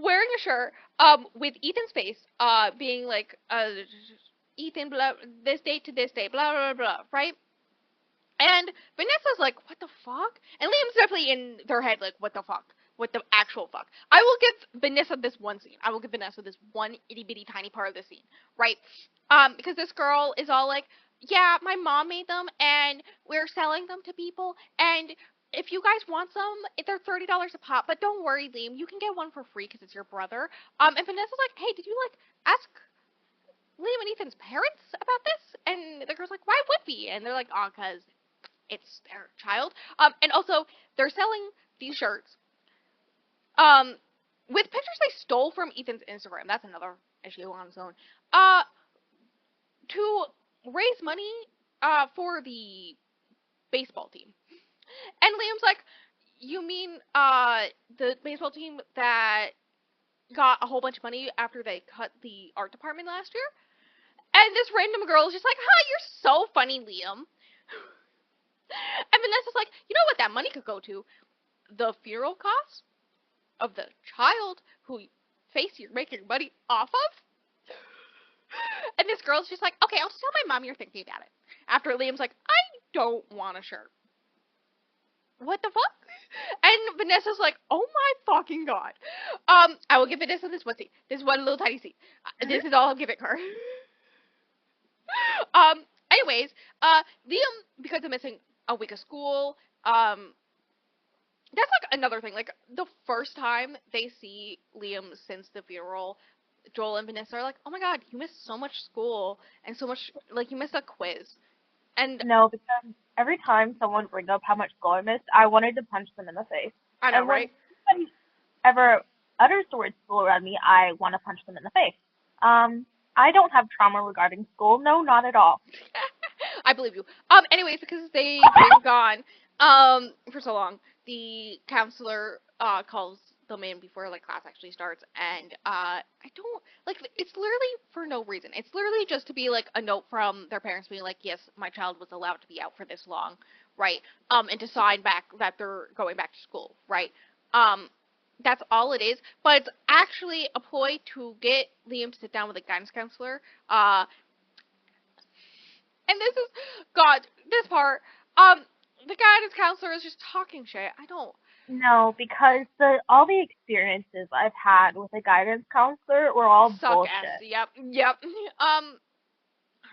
Wearing a shirt with Ethan's face being like Ethan blah this date to this date blah blah blah, right? And Vanessa's like, what the fuck? And Liam's definitely in their head, like, what the fuck? What the actual fuck? I will give Vanessa this one scene. I will give Vanessa this one itty bitty tiny part of the scene, right? Because this girl is all like, yeah, my mom made them, and we're selling them to people, and if you guys want some, they're $30 a pop. But don't worry, Liam, you can get one for free because it's your brother. And Vanessa's like, hey, did you like ask Liam and Ethan's parents about this? And the girl's like, why would we? And they're like, oh, because it's their child. And also, they're selling these shirts with pictures they stole from Ethan's Instagram. That's another issue on its own. To raise money for the baseball team. And Liam's like, you mean the baseball team that got a whole bunch of money after they cut the art department last year? And this random girl is just like, you're so funny, Liam. And Vanessa's like, you know what that money could go to? The funeral costs of the child who you're making money off of? And this girl's just like, okay, I'll just tell my mom you're thinking about it. After Liam's like, I don't want a shirt. What the fuck? And Vanessa's like, oh my fucking god. I will give Vanessa this one scene. This one little tiny scene. This is all I'm giving her. Anyways, Liam, because of missing a week of school, that's like another thing. Like, the first time they see Liam since the funeral, Joel and Vanessa are like, oh my god, you missed so much school, and so much, like, you missed a quiz. And no, because every time someone brings up how much school I missed, I wanted to punch them in the face. I know, and right? when somebody ever utters the word school around me, I want to punch them in the face. I don't have trauma regarding school. No, not at all. I believe you. Anyways, because they've been gone, for so long, the counselor, calls them in before, like, class actually starts, and, I don't, like, it's literally for no reason. It's literally just to be, like, a note from their parents being like, yes, my child was allowed to be out for this long, right? And to sign back that they're going back to school, right? That's all it is, but it's actually a ploy to get Liam to sit down with a guidance counselor, and this is, God, this part, the guidance counselor is just talking shit. I don't. No, because all the experiences I've had with a guidance counselor were all Suck bullshit. ass. Yep.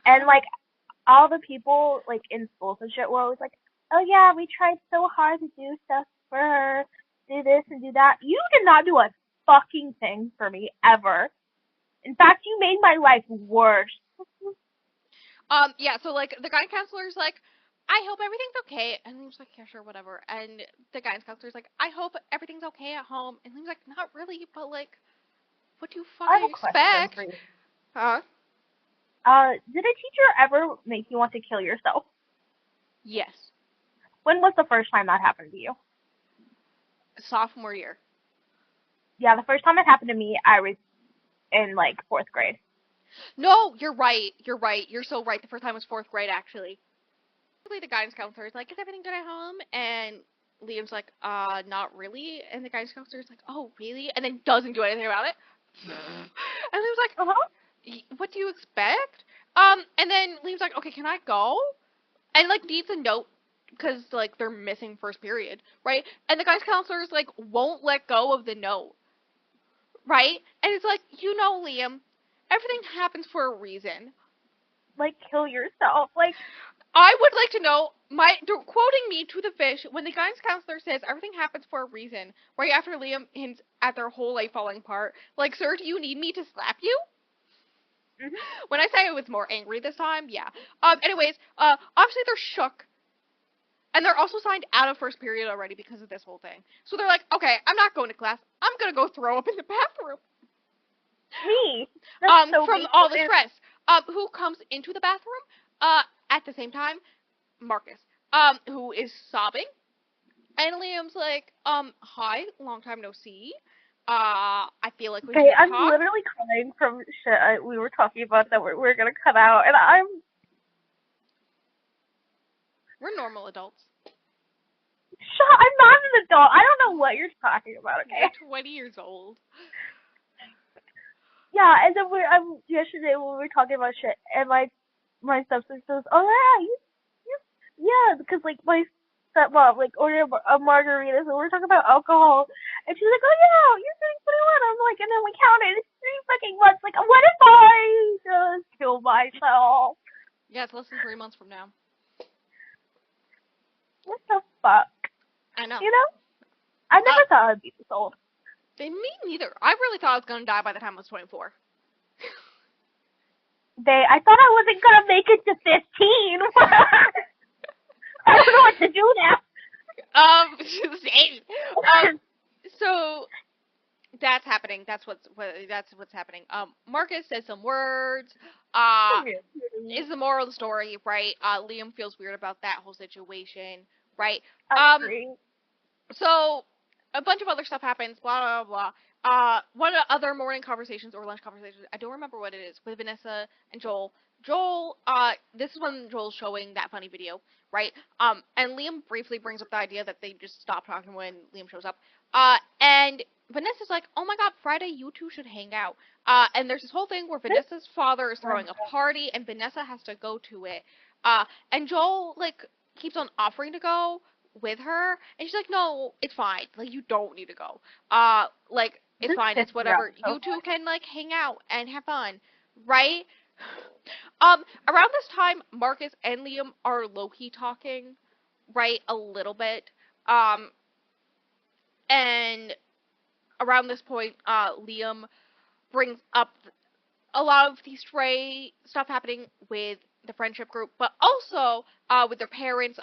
And, like, all the people, like, in schools and shit were always like, oh yeah, we tried so hard to do stuff for her, do this and do that. You did not do a fucking thing for me, ever. In fact, you made my life worse. Yeah, so, like, the guidance counselor's like, I hope everything's okay. And Liam's like, yeah, sure, whatever. And the guidance counselor's like, I hope everything's okay at home. And Liam's like, not really, but, like, what do you I have fucking a question expect? for you. Huh? Did a teacher ever make you want to kill yourself? Yes. When was the first time that happened to you? Sophomore year. Yeah, the first time it happened to me, I was in, like, 4th grade. No, you're right. You're so right. The first time was 4th grade, actually. The guidance counselor is like, is everything good at home? And Liam's like, not really. And the guidance counselor is like, oh, really? And then doesn't do anything about it. And Liam's like, what do you expect? And then Liam's like, okay, can I go? And, like, needs a note because, like, they're missing first period, right? And the guidance counselor is like, won't let go of the note, right? And it's like, you know, Liam, everything happens for a reason. Like, kill yourself. Like, I would like to know, quoting me to the fish, when the guidance counselor says everything happens for a reason, right after Liam hints at their whole life falling apart, like, sir, do you need me to slap you? mm-hmm. When I say I was more angry this time, yeah. Anyways, obviously they're shook. And they're also signed out of first period already because of this whole thing. So they're like, okay, I'm not going to class. I'm gonna go throw up in the bathroom. Me. That's so from all the stress. Who comes into the bathroom? At the same time, Marcus, who is sobbing. And Liam's like, hi, long time no see. I feel like we should I'm talk. literally crying from shit we were talking about that we're gonna cut out, and We're normal adults. I'm not an adult. I don't know what you're talking about, okay? You're 20 years old. Yeah, and then yesterday when we were talking about shit, and my stepsister goes, oh yeah, yeah, because, like, that mom like ordered a margarita, so we're talking about alcohol, and she's like, "Oh yeah, you're turning 21." I'm like, and then we counted, it's 3 fucking months. Like, what if I just kill myself? Yeah, it's less than 3 months from now. What the fuck? I know. You know, I never thought I'd be this old. Me neither. I really thought I was gonna die by the time I was 24. I thought I wasn't gonna make it to 15. I don't know what to do now. Same. So that's happening. That's what's happening. Marcus says some words. Is the moral of the story, right? Liam feels weird about that whole situation, right? So a bunch of other stuff happens. Blah blah blah. One of the other morning conversations or lunch conversations, I don't remember what it is, with Vanessa and Joel. Joel, this is when Joel's showing that funny video, right? And Liam briefly brings up the idea that they just stop talking when Liam shows up. And Vanessa's like, "Oh my God, Friday, you two should hang out." And there's this whole thing where Vanessa's father is throwing a party, and Vanessa has to go to it. And Joel, like, keeps on offering to go with her, and she's like, "No, it's fine. Like, you don't need to go. Like, it's fine. It's whatever. You two can, like, hang out and have fun, right?" Around this time, Marcus and Liam are low-key talking, right, a little bit. And around this point, Liam brings up a lot of the stray stuff happening with the friendship group, but also with their parents.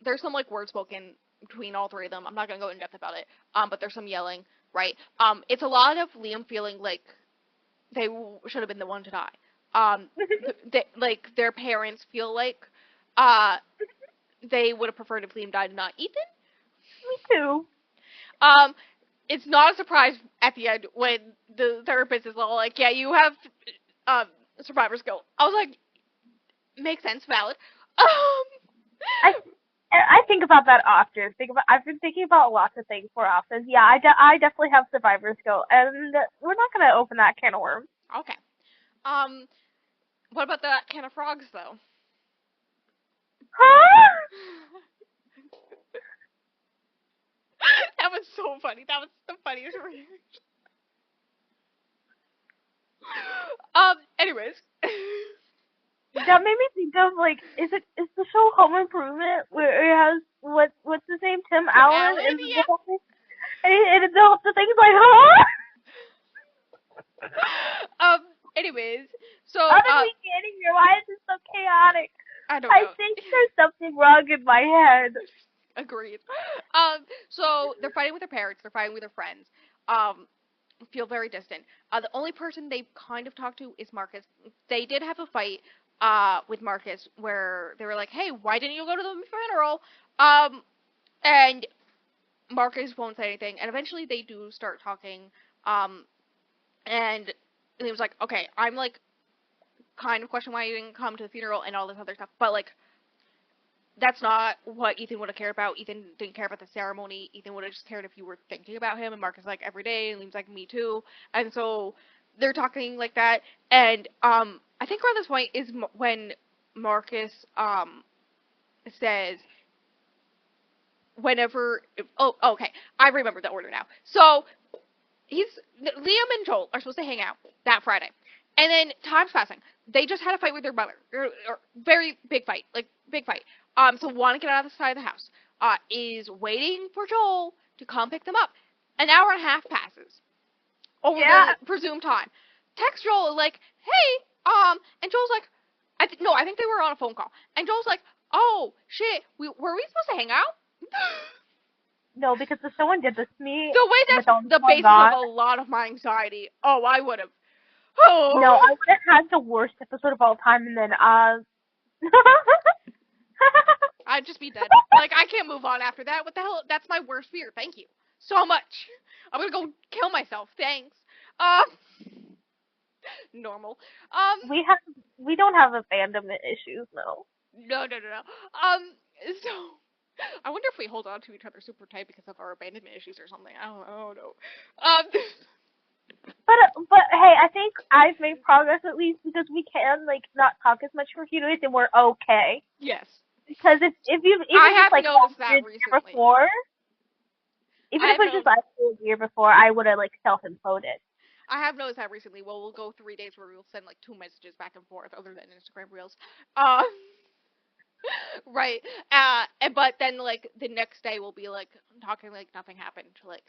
There's some like words spoken between all three of them. I'm not gonna go in depth about it, but there's some yelling, right? It's a lot of Liam feeling like they should have been the one to die. Like their parents feel like they would have preferred if Liam died and not Ethan. Me too. It's not a surprise at the end when the therapist is all like, "Yeah, you have survivor's guilt." I was like, makes sense, valid. I think about that often. I've been thinking about lots of things more often. Yeah, I definitely have survivor's guilt, and we're not gonna open that can of worms. Okay. What about that can of frogs though? Huh? That was so funny. That was the funniest reaction. Anyways. That made me think of like, is the show Home Improvement where it has what's his name, Tim Allen, and yeah. and the thing's like, huh? Anyways, so how did we get in here? Why is this so chaotic? I don't know. I think there's something wrong in my head. Agreed. So they're fighting with their parents. They're fighting with their friends. Feel very distant. The only person they've kind of talked to is Marcus. They did have a fight with Marcus where they were like, "Hey, why didn't you go to the funeral?" And Marcus won't say anything. And eventually they do start talking. And he was like, "Okay, I'm like kind of questioning why you didn't come to the funeral and all this other stuff, but like that's not what Ethan would have cared about. Ethan didn't care about the ceremony. Ethan would have just cared if you were thinking about him." And Marcus like, "Every day," and Liam's like, "Me too." And so they're talking like that. And I think around this point is when Marcus says, whenever, okay, I remember the order now. So Liam and Joel are supposed to hang out that Friday. And then time's passing. They just had a fight with their mother. Or very big fight. Like, big fight. So want to get out of the side of the house. Is waiting for Joel to come pick them up. An hour and a half passes. Over the presumed time. Text Joel like, "Hey," and Joel's like, I think they were on a phone call. And Joel's like, "Oh, shit, were we supposed to hang out?" No, because if someone did this to me, the way that's the basis of a lot of my anxiety. Oh, I would have. Oh. No, I would have had the worst episode of all time, and then I'd just be dead. Like, I can't move on after that. What the hell? That's my worst fear. Thank you so much. I'm gonna go kill myself. Thanks. Normal. We don't have abandonment issues, no. No. So I wonder if we hold on to each other super tight because of our abandonment issues or something. I don't know. But hey, I think I've made progress at least because we can like not talk as much for a few days and we're okay. Yes. Because if you I even just have like asked noticed me that a year recently. before, even I if have I just noticed. asked you a year before, I would have like self-imploded. I have noticed that recently. Well, we'll go 3 days where we'll send like 2 messages back and forth, other than Instagram Reels. Uh, right. But then like the next day we'll be like talking like nothing happened, like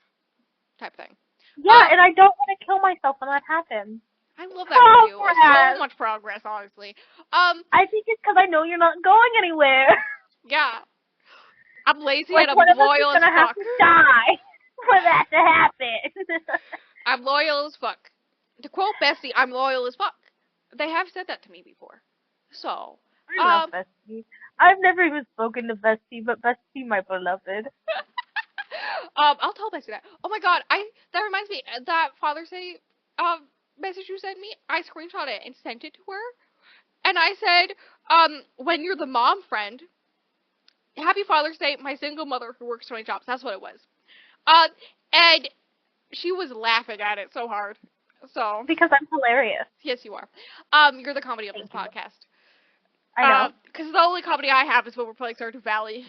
type thing. Yeah, Um, and I don't want to kill myself when that happens. I love that for you. So Progress. much progress, honestly. Um, I think it's because I know you're not going anywhere. yeah. I'm lazy Like and I'm one of us is loyal as gonna have fuck. to die for that to happen. I'm loyal as fuck. To quote Bessie, I'm loyal as fuck. They have said that to me before. So, I love um, Bestie. I've never even spoken to Bestie, but Bestie, my beloved. I'll tell Bessie that. Oh my god, that reminds me that Father's Day message you sent me. I screenshot it and sent it to her, and I said, when you're the mom friend, Happy Father's Day, my single mother who works 20 jobs. That's what it was. Um, and she was laughing at it so hard. So, Because I'm hilarious. yes, you are. You're the comedy of this Thank you. podcast. I know. Because the only comedy I have is when we're playing Stardew Valley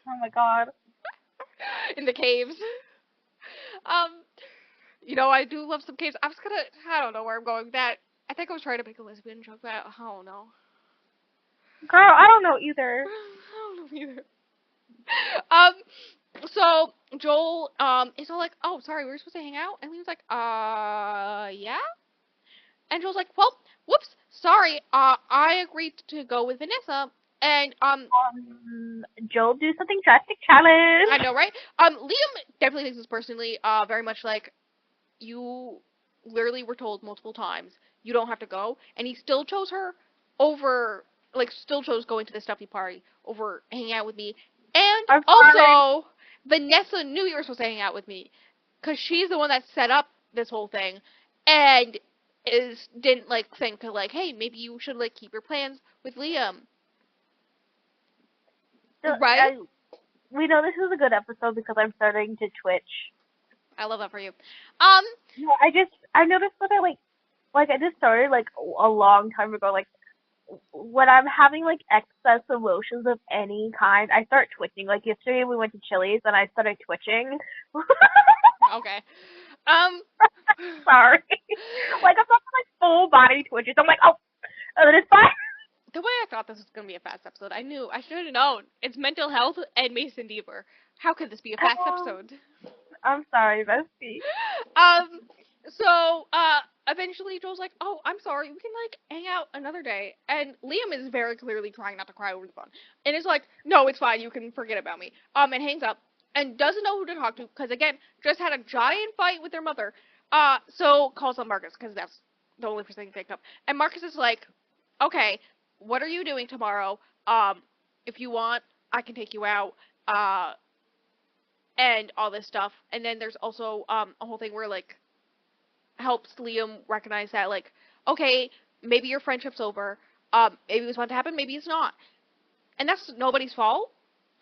Oh my god. in the caves. Um, I do love some caves. I don't know where I'm going with that. I think I was trying to make a lesbian joke, but I don't know. Girl, I don't know either. I don't know either. Um, so Joel, is all like, oh, sorry, we were supposed to hang out, and he was like, yeah. And Joel's like, well, whoops, sorry, I agreed to go with Vanessa, and Joel, do something drastic challenge. I know, right? Liam definitely takes this personally, very much like you literally were told multiple times you don't have to go, and he still chose her over, like, still chose going to the stuffy party over hanging out with me. And I'm sorry. also, Vanessa knew you were supposed to hang out with me, because she's the one that set up this whole thing, and didn't like think like, hey, maybe you should like keep your plans with Liam, So, right? we know this is a good episode because I'm starting to twitch. I love that for you. Um, Yeah, I noticed that I just started like a long time ago. Like when I'm having like excess emotions of any kind, I start twitching. Like yesterday we went to Chili's and I started twitching. okay. Um, Sorry. Like I'm not like full body twitches. I'm like, oh, and then it's fine. the way I thought this was going to be a fast episode, I should have known. It's mental health and Mason Deaver. How could this be a fast episode? I'm sorry, bestie. Um, eventually Joel's like, oh, I'm sorry, we can, like, hang out another day. And Liam is very clearly trying not to cry over the phone. And is like, no, it's fine, you can forget about me. And hangs up. And doesn't know who to talk to, because, again, just had a giant fight with their mother. So calls on Marcus, because that's the only person he can think of. And Marcus is like, okay, what are you doing tomorrow? If you want, I can take you out. And all this stuff. And then there's also a whole thing where like helps Liam recognize that like, okay, maybe your friendship's over. Maybe it's about to happen, maybe it's not. And that's nobody's fault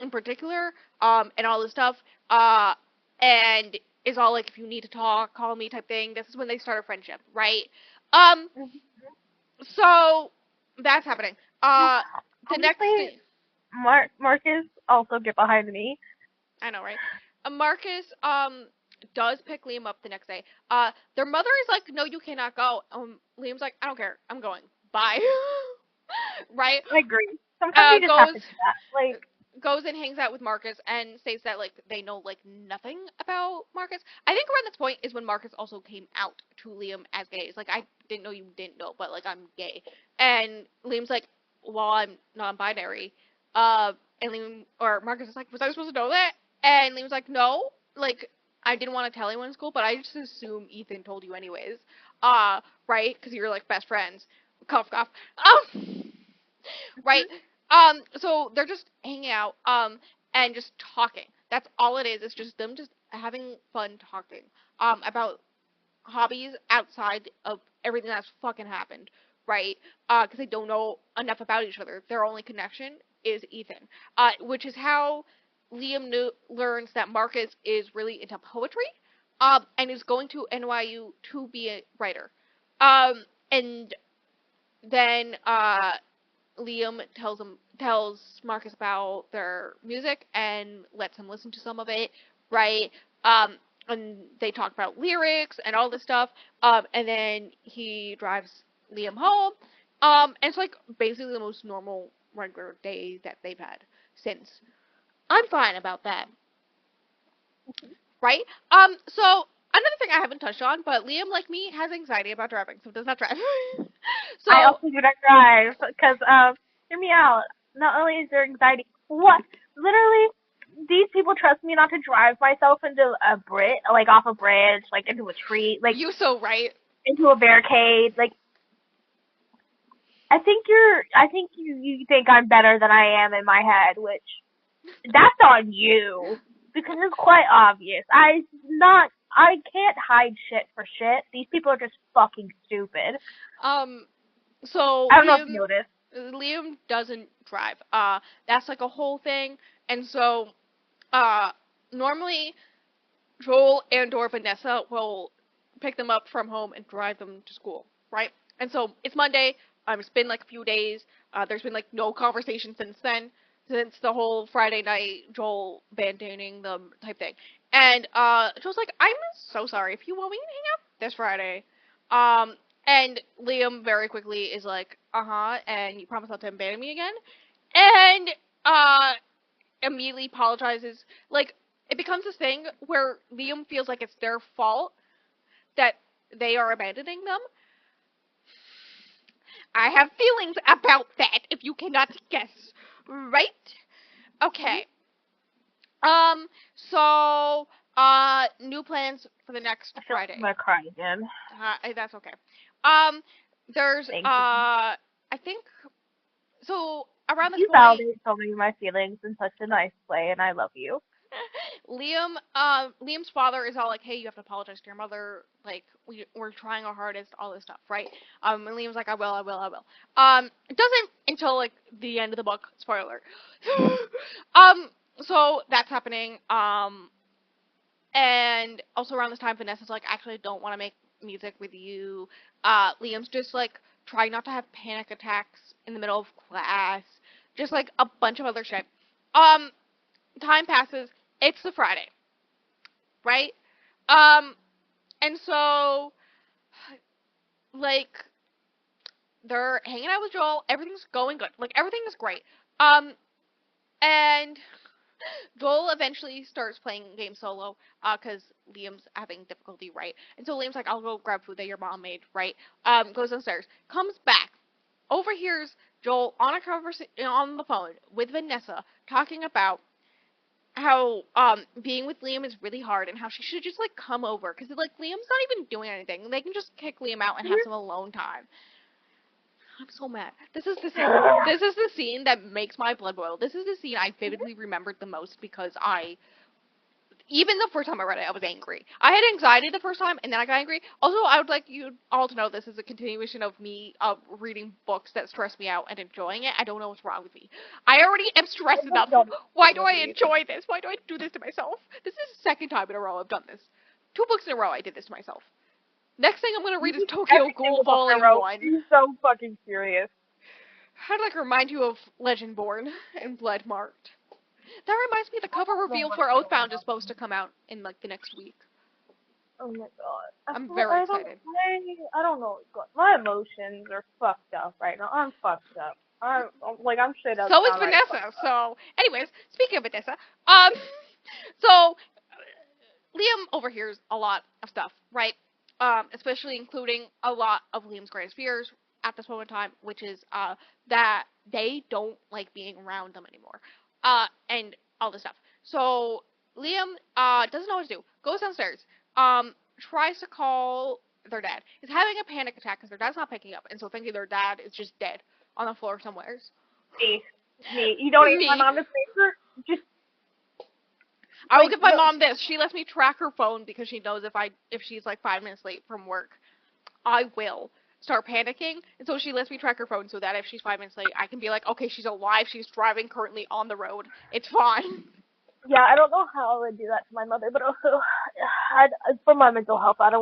in particular. And all this stuff. And it's all like if you need to talk, call me type thing. This is when they start a friendship, right? Um, so that's happening. The next Honestly, Marcus also get behind me. I know, right? Marcus does pick Liam up the next day. Their mother is like, "No, you cannot go." Liam's like, "I don't care. I'm going. Bye." right? I agree. Sometimes you just have Goes to do that. Like, goes and hangs out with Marcus and states that like they know like nothing about Marcus. I think around this point is when Marcus also came out to Liam as gay. It's like I didn't know you didn't know, but like I'm gay. And Liam's like, "Well, I'm non-binary." And Liam or Marcus is like, "Was I supposed to know that?" And Liam's like, "No, like I didn't want to tell anyone in school, but I just assume Ethan told you anyways." Right? Because you're like best friends. Cough, cough. Right? So they're just hanging out, and just talking. That's all it is. It's just them just having fun talking, about hobbies outside of everything that's fucking happened, right? Because they don't know enough about each other. Their only connection is Ethan, which is how Liam learns that Marcus is really into poetry, and is going to NYU to be a writer. And then, Liam tells Marcus about their music and lets him listen to some of it, right? And they talk about lyrics and all this stuff. And then he drives Liam home. And it's like basically the most normal regular day that they've had since. I'm fine about that, right? So another thing I haven't touched on, but Liam, like me, has anxiety about driving, so does not drive. So I also do not drive because, hear me out. Not only is there anxiety, what? Literally, these people trust me not to drive myself into a bridge, like off a bridge, like into a tree, like you so right. into a barricade. Like, I think you think I'm better than I am in my head, which that's on you because it's quite obvious. I can't hide shit for shit. These people are just fucking stupid. So I don't know if you noticed. Liam doesn't drive. That's like a whole thing, and so normally Joel and or Vanessa will pick them up from home and drive them to school, right? And so it's Monday. It's been like a few days. There's been like no conversation since then, since the whole Friday night Joel abandoning them type thing. And Joel's like, I'm so sorry. If you want me to hang out this Friday, and Liam very quickly is like, and you promise not to abandon me again, and immediately apologizes. Like, it becomes this thing where Liam feels like it's their fault that they are abandoning them. I have feelings about that, if you cannot guess. Right? Okay. So, new plans for the next Friday. I'm gonna cry again. That's okay. Um, there's, Thank you. I think, so, around this You point, validate so many of my feelings in such a nice way, and I love you. Liam's father is all like, "Hey, you have to apologize to your mother. Like, we're trying our hardest, all this stuff, right?" And Liam's like, "I will, I will, I will." It doesn't until like the end of the book. Spoiler. So that's happening. And also around this time, Vanessa's like, "Actually, I don't want to make music with you." Liam's just like trying not to have panic attacks in the middle of class. Just like a bunch of other shit. Time passes. It's the Friday, right? Um, and so, like, they're hanging out with Joel. Everything's going good. Like, everything is great. And Joel eventually starts playing game solo, because Liam's having difficulty, right? And so Liam's like, I'll go grab food that your mom made, right? Goes downstairs, comes back, overhears Joel on a conversation on the phone with Vanessa talking about how being with Liam is really hard and how she should just like come over because like Liam's not even doing anything. They can just kick Liam out and have some alone time. I'm so mad. This is the scene that makes my blood boil. This is the scene I vividly remembered the most because even the first time I read it, I was angry. I had anxiety the first time, and then I got angry. Also, I would like you all to know this is a continuation of me reading books that stress me out and enjoying it. I don't know what's wrong with me. I already am stressed enough. Why do I enjoy this? Why do I do this to myself? This is the second time in a row I've done this. 2 books in a row I did this to myself. Next thing I'm going to read is Tokyo Ghoul Volume 1. You're so fucking serious. I'd like to remind you of Legendborn and Blood Marked. That reminds me, the cover reveal for Oathbound is supposed to come out in like the next week. Oh my god. I'm very excited. I don't know what's going on. My emotions are fucked up right now. I'm fucked up. I'm straight up. So is Vanessa. So, anyways, speaking of Vanessa, so Liam overhears a lot of stuff, right? Especially including a lot of Liam's greatest fears at this moment in time, which is that they don't like being around them anymore. And all this stuff. So Liam doesn't know what to do. Goes downstairs. Tries to call their dad. Is having a panic attack because their dad's not picking up, and so thinking their dad is just dead on the floor somewhere. Me. You don't need my mom to favor? Just. I will give my mom this. She lets me track her phone because she knows if she's like 5 minutes late from work, I will start panicking, and so she lets me track her phone so that if she's 5 minutes late, I can be like, okay, she's alive, she's driving currently on the road, it's fine. Yeah, I don't know how I would do that to my mother, but also, for my mental health, I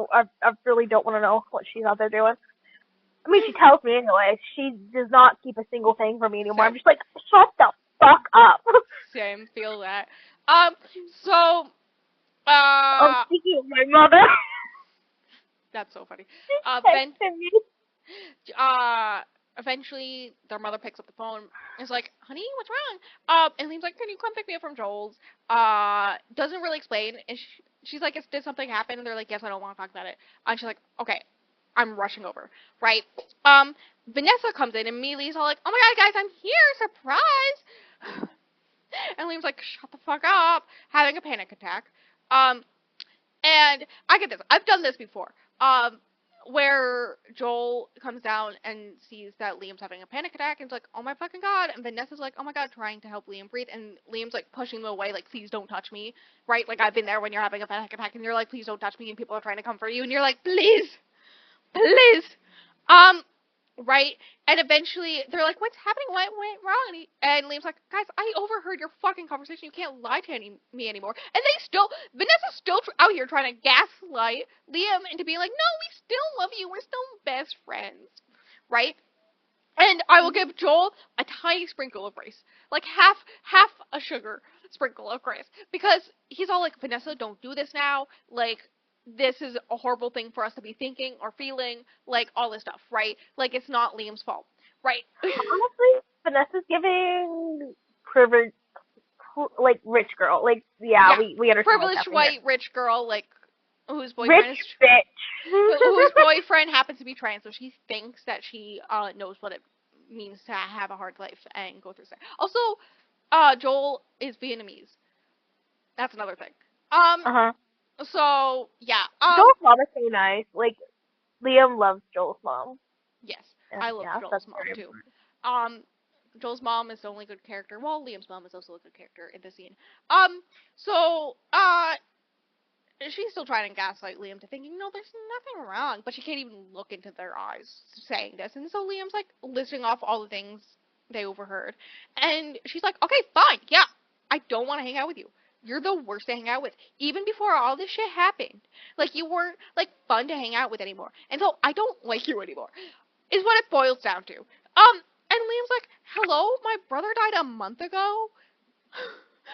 really don't want to know what she's out there doing. I mean, she tells me anyway. She does not keep a single thing from me anymore. Same. I'm just like, shut the fuck up. Same. Feel that. So, uh, Speaking of my mother, that's so funny. she Ben, texted me. uh, eventually their mother picks up the phone and is like, honey, what's wrong? And Liam's like, can you come pick me up from Joel's? Doesn't really explain. And she's like, did something happen? And they're like, yes, I don't want to talk about it. And she's like, okay, I'm rushing over, right? Vanessa comes in and immediately is all like, oh my god, guys, I'm here, surprise! And Liam's like, shut the fuck up, having a panic attack. And I get this. I've done this before. Where Joel comes down and sees that Liam's having a panic attack and is like, oh my fucking god. And Vanessa's like, oh my god, trying to help Liam breathe. And Liam's like pushing him away, like, please don't touch me. Right? Like, I've been there when you're having a panic attack and you're like, please don't touch me. And people are trying to comfort you. And you're like, please. Please. Right? And eventually they're like, what's happening? What went wrong? And Liam's like, guys, I overheard your fucking conversation. You can't lie to me anymore. And Vanessa's still out here trying to gaslight Liam into being like, no, we still love you. We're still best friends. Right? And I will give Joel a tiny sprinkle of grace. Like half a sugar sprinkle of grace. Because he's all like, Vanessa, don't do this now. Like, this is a horrible thing for us to be thinking or feeling, like, all this stuff, right? Like, it's not Liam's fault, right? Honestly, Vanessa's giving privilege, like, rich girl. Like, yeah. we understand what's privileged happening white here. rich girl, like, whose boyfriend Rich is bitch. whose boyfriend happens to be trans, so she thinks that she knows what it means to have a hard life and go through stuff. Also, Joel is Vietnamese. That's another thing. Uh-huh. So yeah. Joel's mom is so nice. Like, Liam loves Joel's mom. Yes, And I love yeah, Joel's that's mom very too. important. Joel's mom is the only good character. Well, Liam's mom is also a good character in the scene. So she's still trying to gaslight Liam to thinking, no, there's nothing wrong, but she can't even look into their eyes saying this. And so Liam's like listing off all the things they overheard, and she's like, okay, fine, yeah, I don't want to hang out with you. You're the worst to hang out with. Even before all this shit happened, like, you weren't like fun to hang out with anymore, and so I don't like you anymore. Is what it boils down to. And Liam's like, hello, my brother died a month ago.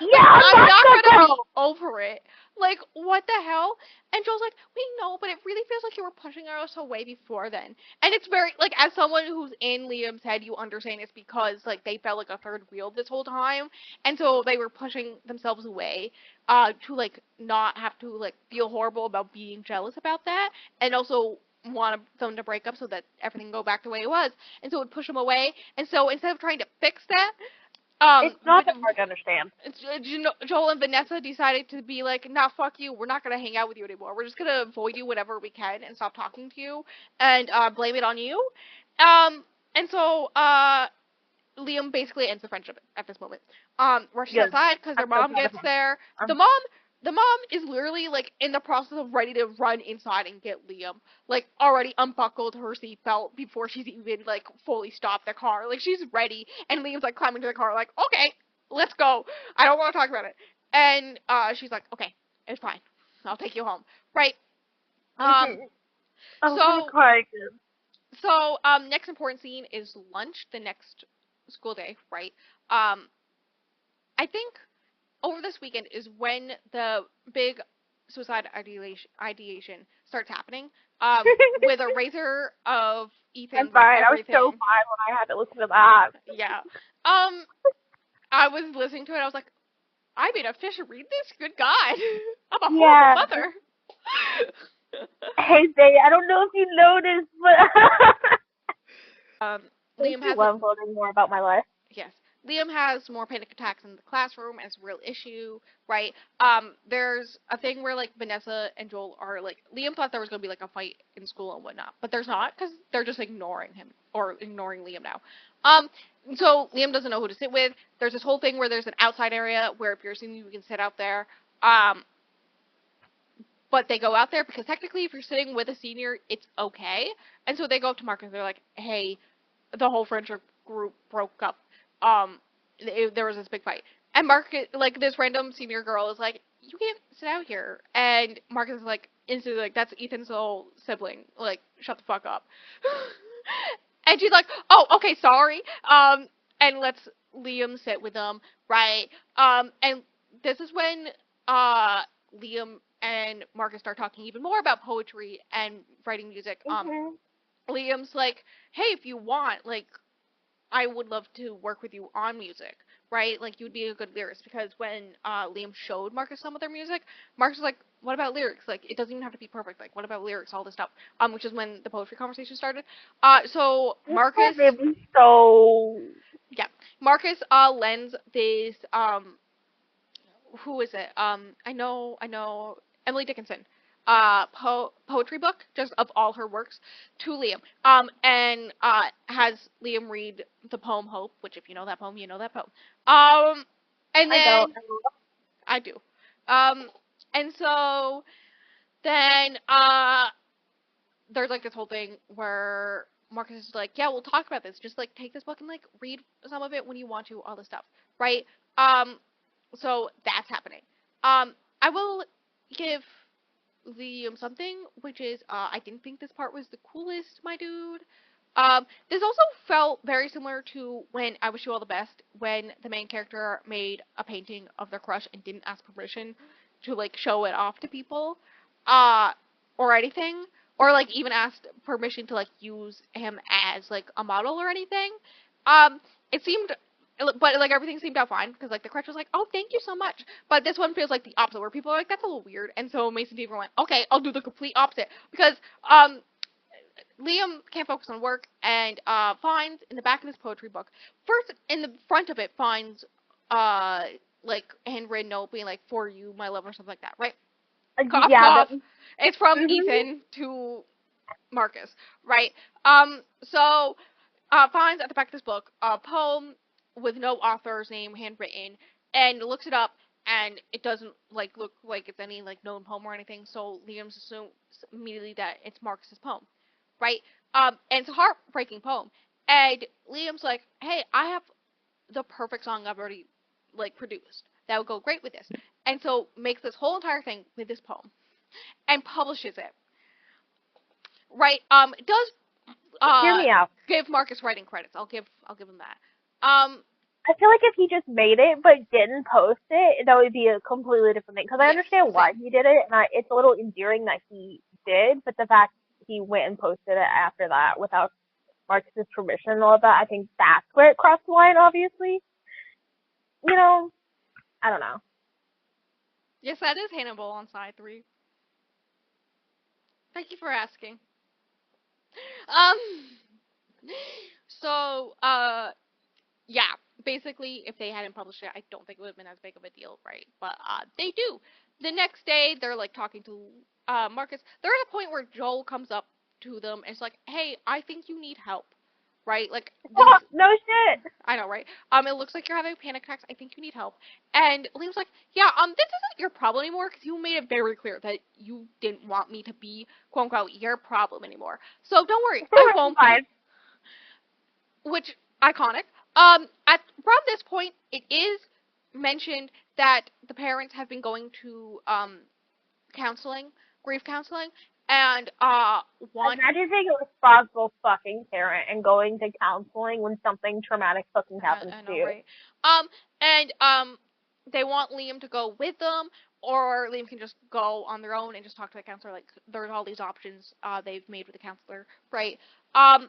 Like, Yeah, I'm not gonna be go. over it. Like, what the hell? And Joel's like, we know, but it really feels like you were pushing us away before then. And it's very, like, as someone who's in Liam's head, you understand it's because, like, they felt like a third wheel this whole time. And so they were pushing themselves away, to, like, not have to, like, feel horrible about being jealous about that. And also want them to break up so that everything go back the way it was. And so it would push them away. And so instead of trying to fix that, It's not that hard to understand. Joel and Vanessa decided to be like, nah, fuck you. We're not going to hang out with you anymore. We're just going to avoid you whenever we can and stop talking to you and blame it on you. And so Liam basically ends the friendship at this moment. Rushes Good. outside because their I'm so mom proud of gets him. there. The mom is literally, like, in the process of ready to run inside and get Liam. Like, already unbuckled her seatbelt before she's even, like, fully stopped the car. Like, she's ready, and Liam's, like, climbing to the car, like, okay, let's go. I don't want to talk about it. And she's like, okay, it's fine. I'll take you home. Right? I'm gonna So, cry again. next important scene is lunch the next school day, right? I think over this weekend is when the big suicide ideation starts happening. With a razor of I'm Ethan's and sorry, I was everything. so fine when I had to listen to that. Yeah. I was listening to it. I was like, I made a fish read this. Good God, I'm a Yeah. horrible mother. Hey, Zay, I don't know if you noticed, but Liam has love learning more about my life. yes. Liam has more panic attacks in the classroom, and it's a real issue, right? There's a thing where, like, Vanessa and Joel are, like, Liam thought there was going to be, like, a fight in school and whatnot, but there's not, because they're just ignoring him, or ignoring Liam now. So Liam doesn't know who to sit with. There's this whole thing where there's an outside area where if you're a senior, you can sit out there. But they go out there because technically if you're sitting with a senior, it's okay. And so they go up to Marcus and they're like, hey, the whole friendship group broke up. There was this big fight. And Marcus, like, this random senior girl is like, you can't sit out here. And Marcus is like, instantly like, that's Ethan's little sibling. Like, shut the fuck up. And she's like, oh, okay, sorry. And lets Liam sit with them, right? And this is when Liam and Marcus start talking even more about poetry and writing music. Mhm. Liam's like, hey, if you want, like, I would love to work with you on music, right? Like, you would be a good lyricist. Because when Liam showed Marcus some of their music, Marcus was like, what about lyrics? Like, it doesn't even have to be perfect. Like, what about lyrics? All this stuff. Which is when the poetry conversation started. So This Marcus, part made me so. yeah, Marcus lends this who is it? I know, Emily Dickinson, poetry book, just of all her works, to Liam. And has Liam read the poem Hope, which if you know that poem, you know that poem. And I don't. then I do. And so then there's like this whole thing where Marcus is like, yeah, we'll talk about this. Just like take this book and like read some of it when you want to, all this stuff, right? So that's happening. I will give Liam something, which is I didn't think this part was the coolest, my dude. This also felt very similar to when I Wish You All the Best, when the main character made a painting of their crush and didn't ask permission to like show it off to people, uh, or anything, or like even asked permission to like use him as like a model or anything. It seemed, but like everything seemed out fine because like the crush was like, oh, thank you so much. But this one feels like the opposite, where people are like, that's a little weird, and so Mason Deaver went, okay, I'll do the complete opposite because Liam can't focus on work and finds in the back of this poetry book, first in the front of it finds uh like a handwritten note being like for you, my love, or something like that, right? Cough Yeah. cough. It's from Mhm. Ethan to Marcus, right? So finds at the back of this book a poem with no author's name handwritten, and looks it up, and it doesn't like look like it's any like known poem or anything. So Liam assumes immediately that it's Marcus's poem, right? And it's a heartbreaking poem. And Liam's like, hey, I have the perfect song I've already like produced that would go great with this, and so makes this whole entire thing with this poem and publishes it. Right? Does Hear uh me out. give Marcus writing credits. I'll give him that. Um, I feel like if he just made it but didn't post it, that would be a completely different thing. Because I yes, understand why same. he did it, and it's a little endearing that he did. But the fact he went and posted it after that without Marcus's permission and all of that, I think that's where it crossed the line. Obviously, you know, I don't know. Yes, that is Hannibal on side 3. Thank you for asking. Um, so yeah, basically, if they hadn't published it, I don't think it would have been as big of a deal, right? But they do. The next day, they're like talking to Marcus. They're at a point where Joel comes up to them and it's like, "Hey, I think you need help." Right? Like this is No shit. I know, right? It looks like you're having panic attacks. I think you need help. And Liam's like, yeah, this isn't your problem anymore because you made it very clear that you didn't want me to be, quote unquote, your problem anymore. So don't worry, I won't be. Fine. Which, iconic. At around this point, it is mentioned that the parents have been going to, counseling, grief counseling, and, want, Imagine being a responsible fucking parent and going to counseling when something traumatic fucking happens I to know, you. right? And they want Liam to go with them, or Liam can just go on their own and just talk to the counselor. Like, there's all these options they've made with the counselor, right? And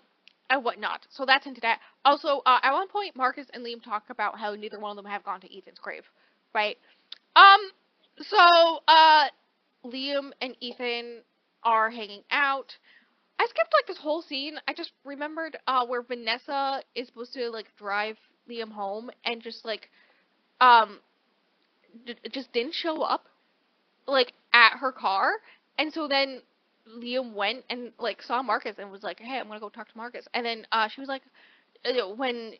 whatnot. So that's into that. Also, at one point, Marcus and Liam talk about how neither one of them have gone to Ethan's grave, right? Um, so Liam and Ethan are hanging out. I skipped like this whole scene. I just remembered where Vanessa is supposed to like drive Liam home and just like um just didn't show up like at her car, and so then Liam went and like saw Marcus and was like, "Hey, I'm gonna go talk to Marcus." And then she was like, when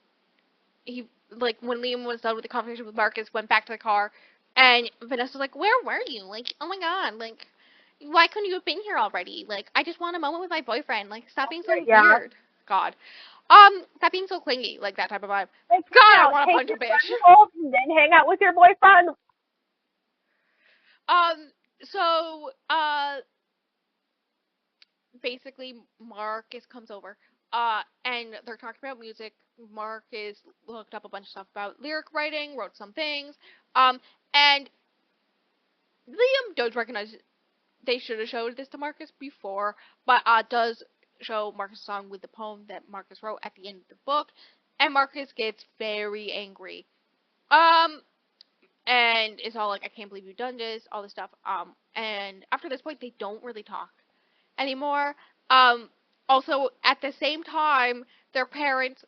he when Liam was done with the conversation with Marcus, went back to the car, and Vanessa was like, "Where were you? Like, oh my god, like." Why couldn't you have been here already? Like, I just want a moment with my boyfriend. Like, stop being so Yeah. weird. God. Stop being so clingy. Like, that type of vibe. Like, God, I now want to take punch a your bitch. son home and then hang out with your boyfriend. So, basically, Marcus comes over. and they're talking about music. Marcus looked up a bunch of stuff about lyric writing, wrote some things, and Liam does recognize they should have showed this to Marcus before, but does show Marcus' song with the poem that Marcus wrote at the end of the book, and Marcus gets very angry. And it's all like, I can't believe you've done this, all this stuff. And after this point, they don't really talk anymore. Also, at the same time, their parents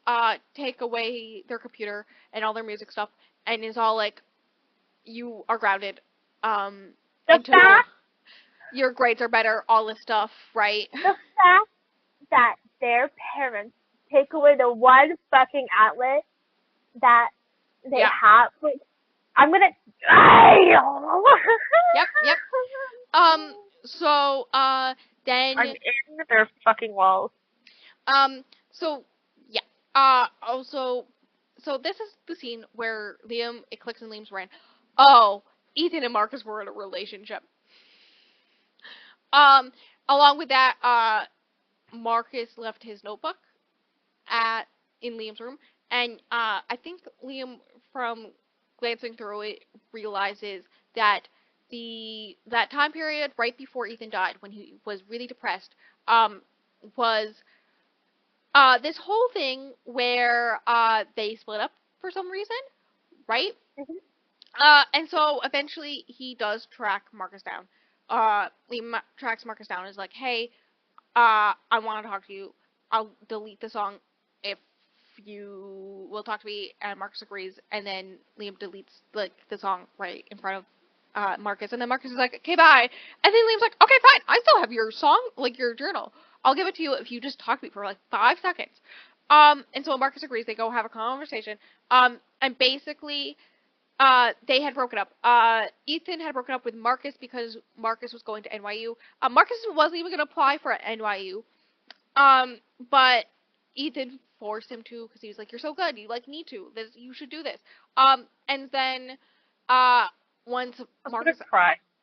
take away their computer and all their music stuff, and is all like, you are grounded. Until your grades are better, all this stuff, right? The fact that their parents take away the one fucking outlet that they have, like, I'm gonna. Yep. So, then. I'm in their fucking walls. So, yeah. Also, so this is the scene where it clicks in Liam's brain. Oh, Ethan and Marcus were in a relationship. Along with that, Marcus left his notebook in Liam's room, and I think Liam, from glancing through it, realizes that that time period right before Ethan died, when he was really depressed, was this whole thing where they split up for some reason, right? Mm-hmm. And so eventually he does track Marcus down. Liam tracks Marcus down and is like, hey, I want to talk to you. I'll delete the song if you will talk to me. And Marcus agrees, and then Liam deletes the song right in front of Marcus, and then Marcus is like, okay, bye. And then Liam's like, okay, fine, I still have your song, like your journal. I'll give it to you if you just talk to me for like 5 seconds. And so Marcus agrees. They go have a conversation. And basically, they had broken up. Ethan had broken up with Marcus because Marcus was going to NYU. Marcus wasn't even going to apply for NYU. But Ethan forced him to, because he was like, you're so good, you like need to. You should do this. And then, once Marcus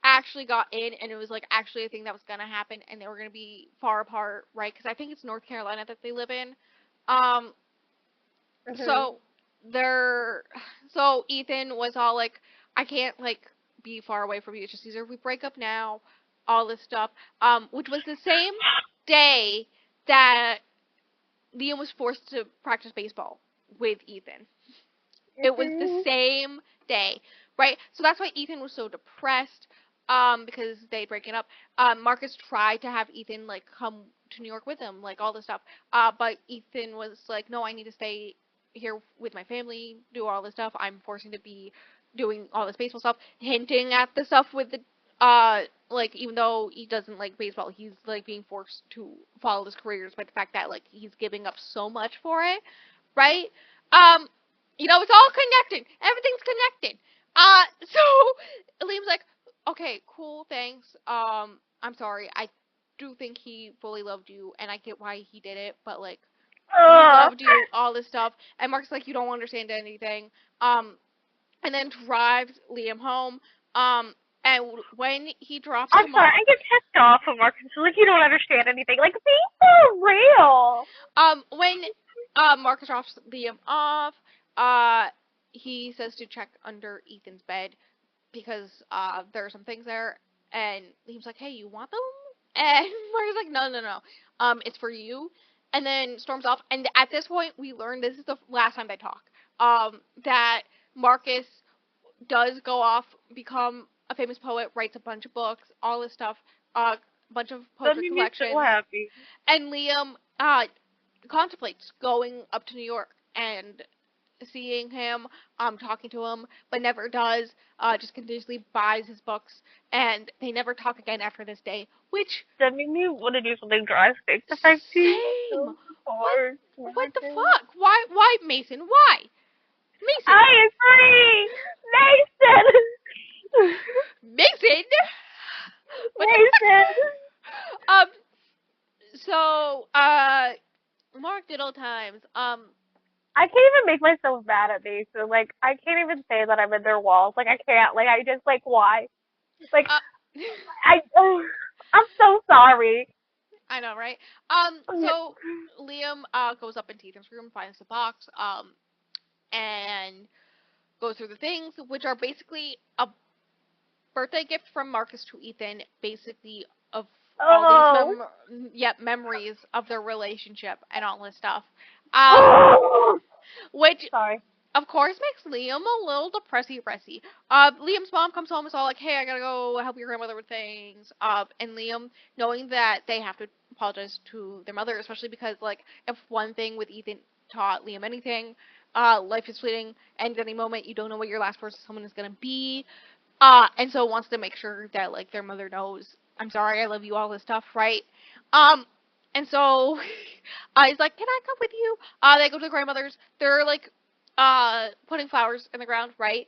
actually got in, and it was like actually a thing that was going to happen, and they were going to be far apart, right? Because I think it's North Carolina that they live in. So Ethan was all like, I can't like be far away from you. It's just easier if we break up now, all this stuff. Which was the same day that Liam was forced to practice baseball with Ethan. It was the same day, right? So that's why Ethan was so depressed, because they'd broken up. Marcus tried to have Ethan like come to New York with him, like all this stuff. But Ethan was like, no, I need to stay here with my family, do all this stuff. I'm forcing to be doing all this baseball stuff, hinting at the stuff with the like, even though he doesn't like baseball, he's like being forced to follow his career despite the fact that like he's giving up so much for it, right? It's all connected. Everything's connected. So Liam's like, okay, cool, thanks. I'm sorry. I do think he fully loved you, and I get why he did it, but like, he loved you, all this stuff. And Mark's like, you don't understand anything. And then drives Liam home. And when he drops him off, I get pissed off when Marcus is like, you don't understand anything. Like, be for real. When Marcus drops Liam off, he says to check under Ethan's bed because there are some things there. And Liam's like, hey, you want them? And Marcus is like, no. It's for you. And then storms off. And at this point, we learn this is the last time they talk. That Marcus does go off, become a famous poet, writes a bunch of books, all this stuff, a bunch of poetry collections. So happy. And Liam contemplates going up to New York and seeing him, talking to him, but never does. Just continuously buys his books, and they never talk again after this day. Which that made me want to do something drastic. Same. What the fuck? Why, Mason? Why? Mason. I agree. Mason. Mason. Mason. So, more good old times. I can't even make myself mad at Mason. Like, I can't even say that I'm in their walls. Like, I can't. Like, I just, like, why? Like, I'm so sorry. I know, right? Yeah. So Liam goes up into Ethan's room, finds the box, and goes through the things, which are basically a birthday gift from Marcus to Ethan, basically of all these Oh. memories of their relationship and all this stuff. Um, Oh. which Sorry. of course makes Liam a little depressy. Liam's mom comes home and is all like, "Hey, I gotta go help your grandmother with things." And Liam, knowing that they have to apologize to their mother, especially because like if one thing with Ethan taught Liam anything, life is fleeting, and at any moment you don't know what your last words to someone is gonna be. And so wants to make sure that like their mother knows, I'm sorry, I love you, all this stuff, right? Um, and so he's like, can I come with you? They go to the grandmother's. They're like, putting flowers in the ground, right?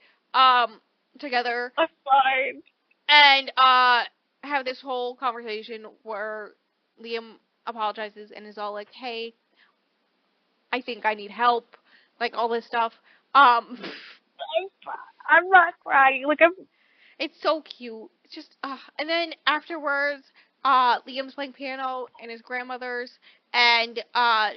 Together, I'm fine. and have this whole conversation where Liam apologizes and is all like, hey, I think I need help, like all this stuff. Um, I'm not crying. Like I'm. It's so cute. It's just, and then afterwards, Liam's playing piano in his grandmother's, and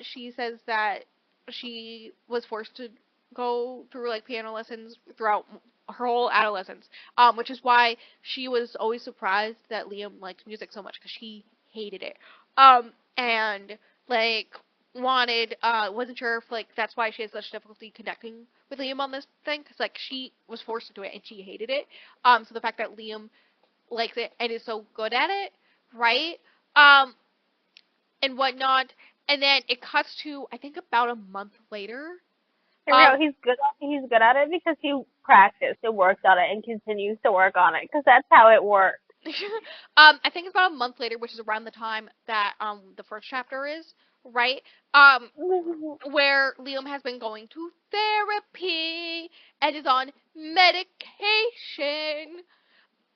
she says that she was forced to go through like piano lessons throughout her whole adolescence, which is why she was always surprised that Liam liked music so much because she hated it, and like wasn't sure if like that's why she had such difficulty connecting with Liam on this thing because like she was forced to do it and she hated it. So the fact that Liam likes it and is so good at it, right? Um, and whatnot. And then it cuts to I think about a month later. You know, Um, he's good. He's good at it because he practiced and worked on it and continues to work on it because that's how it works. I think it's about a month later, which is around the time that the first chapter is, right? Where Liam has been going to therapy and is on medication.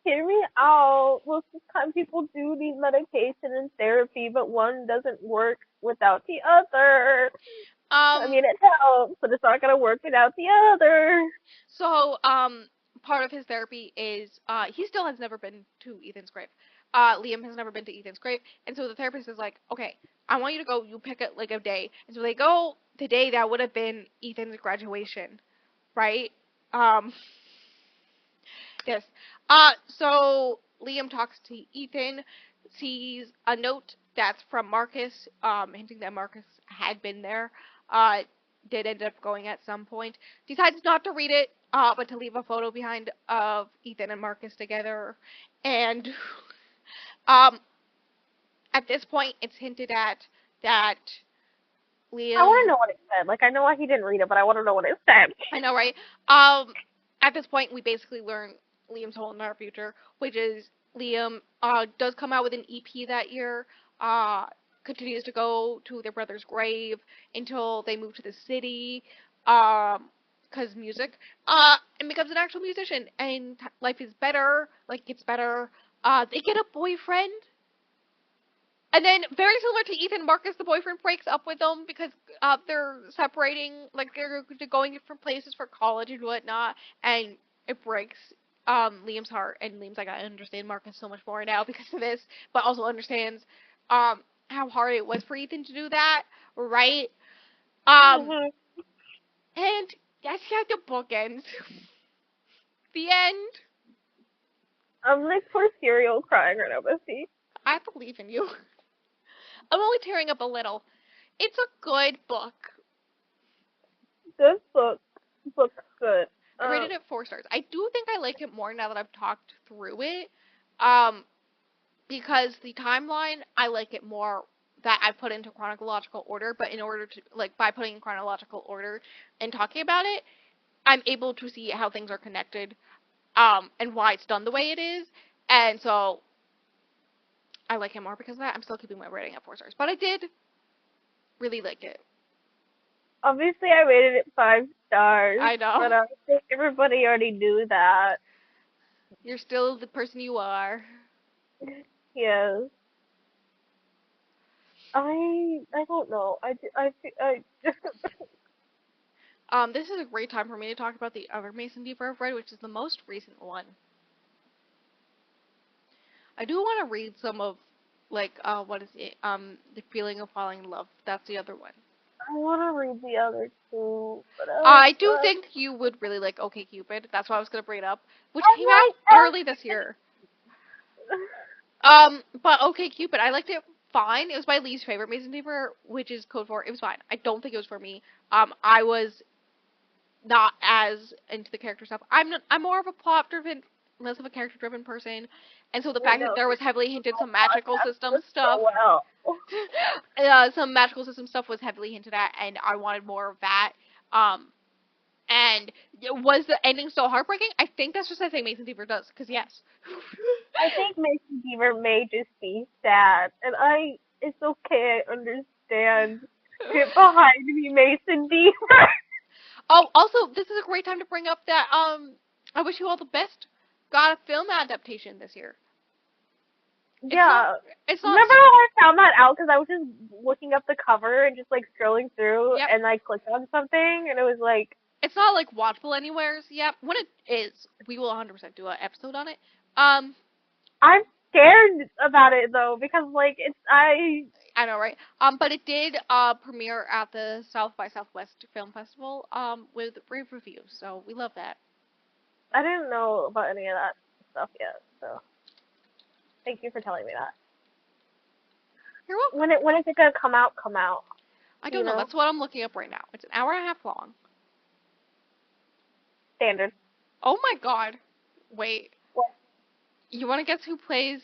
Hear me out. Most of the time, people do need medication and therapy, but one doesn't work without the other. I Um, mean, it helps, but it's not gonna work without the other. So, part of his therapy is he still has never been to Ethan's grave. Liam has never been to Ethan's grave, and so the therapist is like, okay, I want you to go. You pick like a day, and so they go the day that would have been Ethan's graduation, right? Um, yes. So Liam talks to Ethan, sees a note that's from Marcus, hinting that Marcus had been there. Uh, did end up going at some point. Decides not to read it, but to leave a photo behind of Ethan and Marcus together. And um, at this point, it's hinted at that I want to Liam. know what it said. Like, I know why he didn't read it, but I want to know what it said. I know, right? Um, at this point, we basically learn Liam's whole entire future, which is Liam does come out with an EP that year. Uh, Continues to go to their brother's grave until they move to the city. Cause music. And becomes an actual musician, and life is better. Like gets better. They get a boyfriend. And then, very similar to Ethan, Marcus, the boyfriend, breaks up with them because they're separating, like they're going different places for college and whatnot, and it breaks Liam's heart. And Liam's like, I understand Marcus so much more now because of this, but also understands how hard it was for Ethan to do that, right? Um, Mhm. and that's how the book ends. The end. I'm like poor cereal crying right now, Bessie. I believe in you. I'm only tearing up a little. It's a good book. This book's good. I rated it 4 stars. I do think I like it more now that I've talked through it. Um, because the timeline, I like it more that I put into chronological order, but in order to, like, by putting in chronological order and talking about it, I'm able to see how things are connected, and why it's done the way it is. And so, I like it more because of that. I'm still keeping my rating at 4 stars. But I did really like it. Obviously, I rated it 5 stars, I know. but I think everybody already knew that. You're still the person you are. Yes. I don't know. I This is a great time for me to talk about the other Mason Deaver I've read, which is the most recent one. I do want to read some of Like, what is it? The Feeling of Falling in Love. That's the other one. I want to read the other two, but I do think you would really like OK Cupid. That's why I was gonna bring it up, which I came out might early this year. But OK Cupid, I liked it fine. It was my least favorite Mason Deaver, which is code for it was fine. I don't think it was for me. I was not as into the character stuff. I'm more of a plot driven, less of a character driven person. And so the fact that no, there was heavily hinted some magical system that's stuff, so well. some magical system stuff was heavily hinted at, and I wanted more of that. Um, and was the ending so heartbreaking? I think that's just a thing Mason Deaver does. Because yes. I think Mason Deaver may just be sad, and it's okay, I understand. Get behind me, Mason Deaver. Oh, also, this is a great time to bring up that I wish you all the best. Got a film adaptation this year. Yeah. It's not. Remember when I found that out because I was just looking up the cover and just like scrolling through, Yep. and I clicked on something, and it was like. It's not like watchable anywhere. Yep. When it is, we will 100% do an episode on it. I'm scared about it though because like I know, right? But it did premiere at the South by Southwest Film Festival with rave reviews, so we love that. I didn't know about any of that stuff yet, so thank you for telling me that. You're welcome. When is it gonna come out? Come out. I don't know. That's what I'm looking up right now. It's an hour and a half long. Standard. Oh my god. Wait. What? You want to guess who plays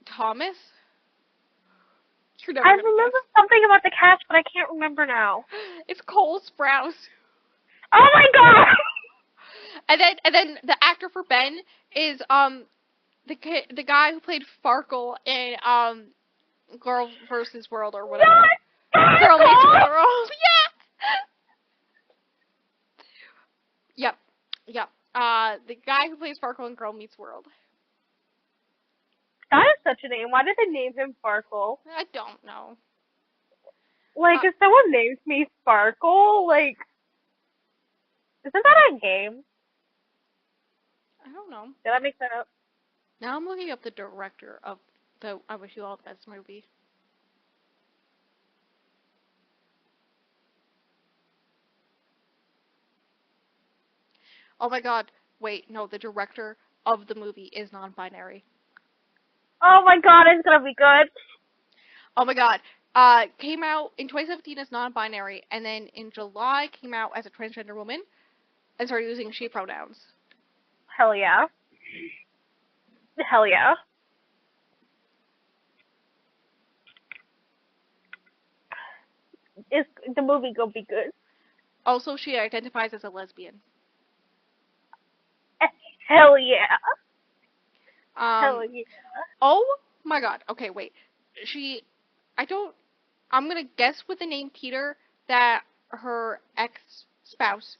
Thomas? I remember something about the cast, but I can't remember now. It's Cole Sprouse. Oh my god! And then the actor for Ben is the guy who played Farkle in Girl versus World or whatever. Yes! Girl Meets World. Yeah. Yep. The guy who plays Farkle in Girl Meets World. That is such a name. Why did they name him Farkle? I don't know. Like, if someone names me Sparkle, like, isn't that a game? I don't know. Did I make that up? Now I'm looking up the director of the I Wish You All the Best movie. Oh my god. Wait, no, the director of the movie is non-binary. Oh my god, it's gonna be good. Oh my god. Came out in 2017 as non-binary, and then in July came out as a transgender woman, and started using she pronouns. Hell yeah. Hell yeah. Is the movie gonna be good? Also, she identifies as a lesbian. Hell yeah. Hell yeah. Oh my god. Okay, wait. I'm gonna guess with the name Peter that her ex-spouse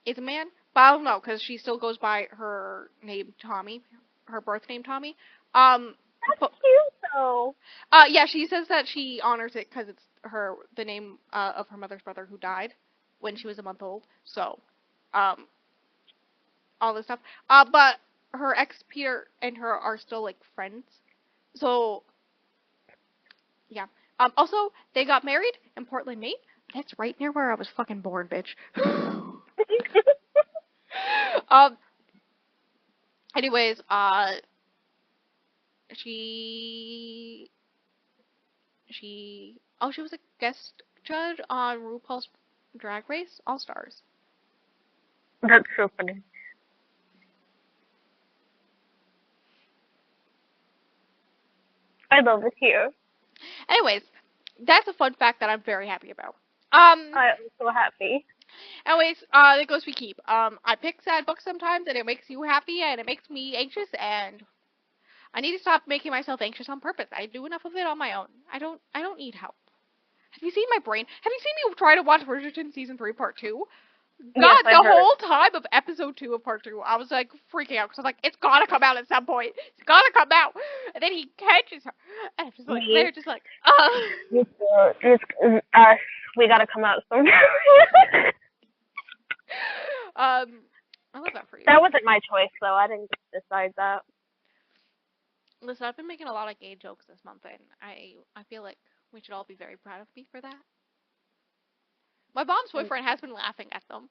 is a man, but I don't know because she still goes by her name Tommy, her birth name Tommy. That's cute though. Yeah, she says that she honors it because it's the name of her mother's brother who died when she was a month old. So, all this stuff. But her ex Peter and her are still like friends. So, yeah. Also, they got married in Portland, Maine. That's right near where I was fucking born, bitch. Anyways, she was a guest judge on RuPaul's Drag Race All Stars. That's so funny. I love it here. Anyways, that's a fun fact that I'm very happy about. I'm so happy. Anyways, it goes we keep. I pick sad books sometimes, and it makes you happy, and it makes me anxious, and I need to stop making myself anxious on purpose. I do enough of it on my own. I don't need help. Have you seen my brain? Have you seen me try to watch Bridgerton season 3 part 2? God, yes, the whole time of episode 2 of part 2, I was like freaking out because I was like, it's gotta come out at some point. It's gotta come out. And then he catches her, and I'm just like, they're just like, we gotta come out soon. I love that for you. That wasn't my choice though. I didn't decide that. Listen, I've been making a lot of gay jokes this month, and I feel like we should all be very proud of me for that. My mom's boyfriend has been laughing at them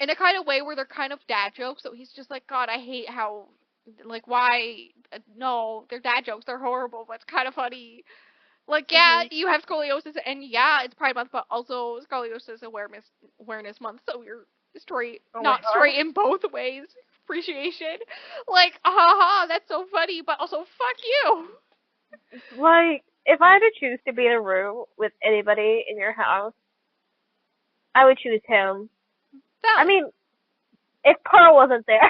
in a kind of way where they're kind of dad jokes. So he's just like, God, I hate how, like, why? No, they're dad jokes. They're horrible, but it's kind of funny. Like, yeah, you have scoliosis, and yeah, it's Pride Month, but also scoliosis awareness month. So you're straight, Oh my not god. straight in both ways. Appreciation, like, haha, that's so funny, but also fuck you. Like, if I had to choose to be in a room with anybody in your house, I would choose him. I Valid. mean, if Pearl wasn't there,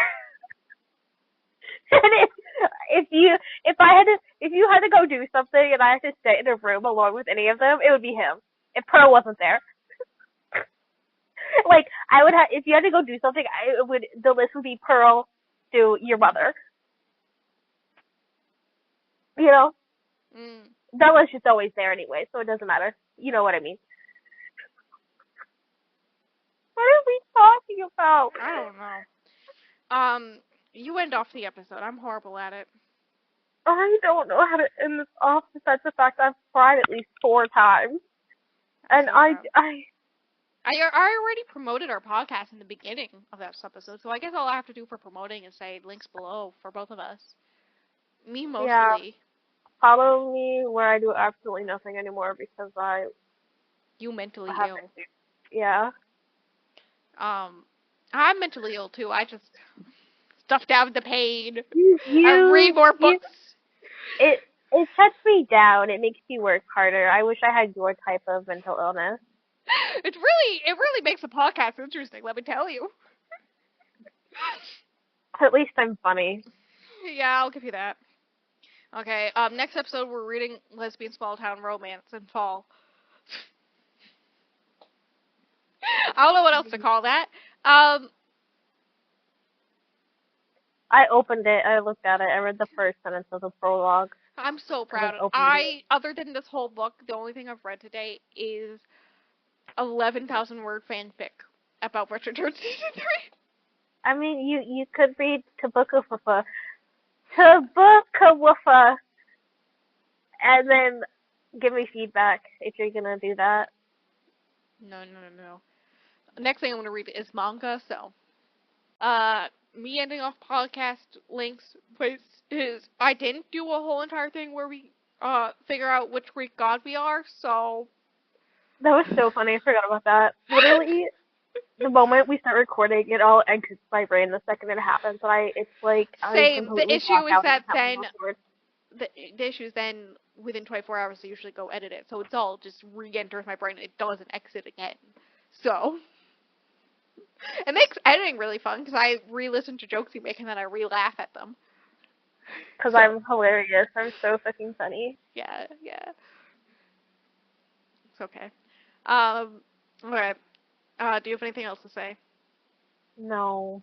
and if you had to go do something and I had to sit in a room alone with any of them, it would be him. If Pearl wasn't there, like I would have. If you had to go do something, the list would be Pearl to your mother. You know, Mm, that list is always there anyway, so it doesn't matter. You know what I mean? What are we talking about? I don't know. You end off the episode. I'm horrible at it. I don't know how to end this off besides the fact I've cried at least 4 times. I'm And so proud. I I already promoted our podcast in the beginning of that episode, so I guess all I have to do for promoting is say links below for both of us. Me yeah, mostly. follow me where I do absolutely nothing anymore because I You mentally haven't. ill. Yeah. I'm mentally ill too. I just stuff down the pain. You, I read you, more you, books. it shuts me down. It makes me work harder. I wish I had your type of mental illness. It really makes the podcast interesting, let me tell you. At least I'm funny. Yeah, I'll give you that. Okay, next episode we're reading Lesbian Small Town Romance in fall. I don't know what else to call that. I opened it. I looked at it. I read the first sentence of the prologue. I'm so And then proud. opened it. Other than this whole book, the only thing I've read today is 11,000 word fanfic about Richard Jones season 3. I mean, you could read Tabooka Tabooka and then give me feedback if you're gonna do that. No, no, no, no. Next thing I'm gonna read is manga. So, me ending off podcast links place is I didn't do a whole entire thing where we figure out which Greek god we are. So That was so funny. I forgot about that. Literally, the moment we start recording, it all exits my brain the second it happens. And it's like I same. The completely issue block is out that what's happening then afterwards. the issue is then within 24 hours I usually go edit it, so it's all just re-enters my brain. It doesn't exit again. So it makes editing really fun because I re-listen to jokes you make and then I re-laugh at them. Because So I'm hilarious. I'm so fucking funny. yeah, yeah, it's okay. Alright. Do you have anything else to say? No.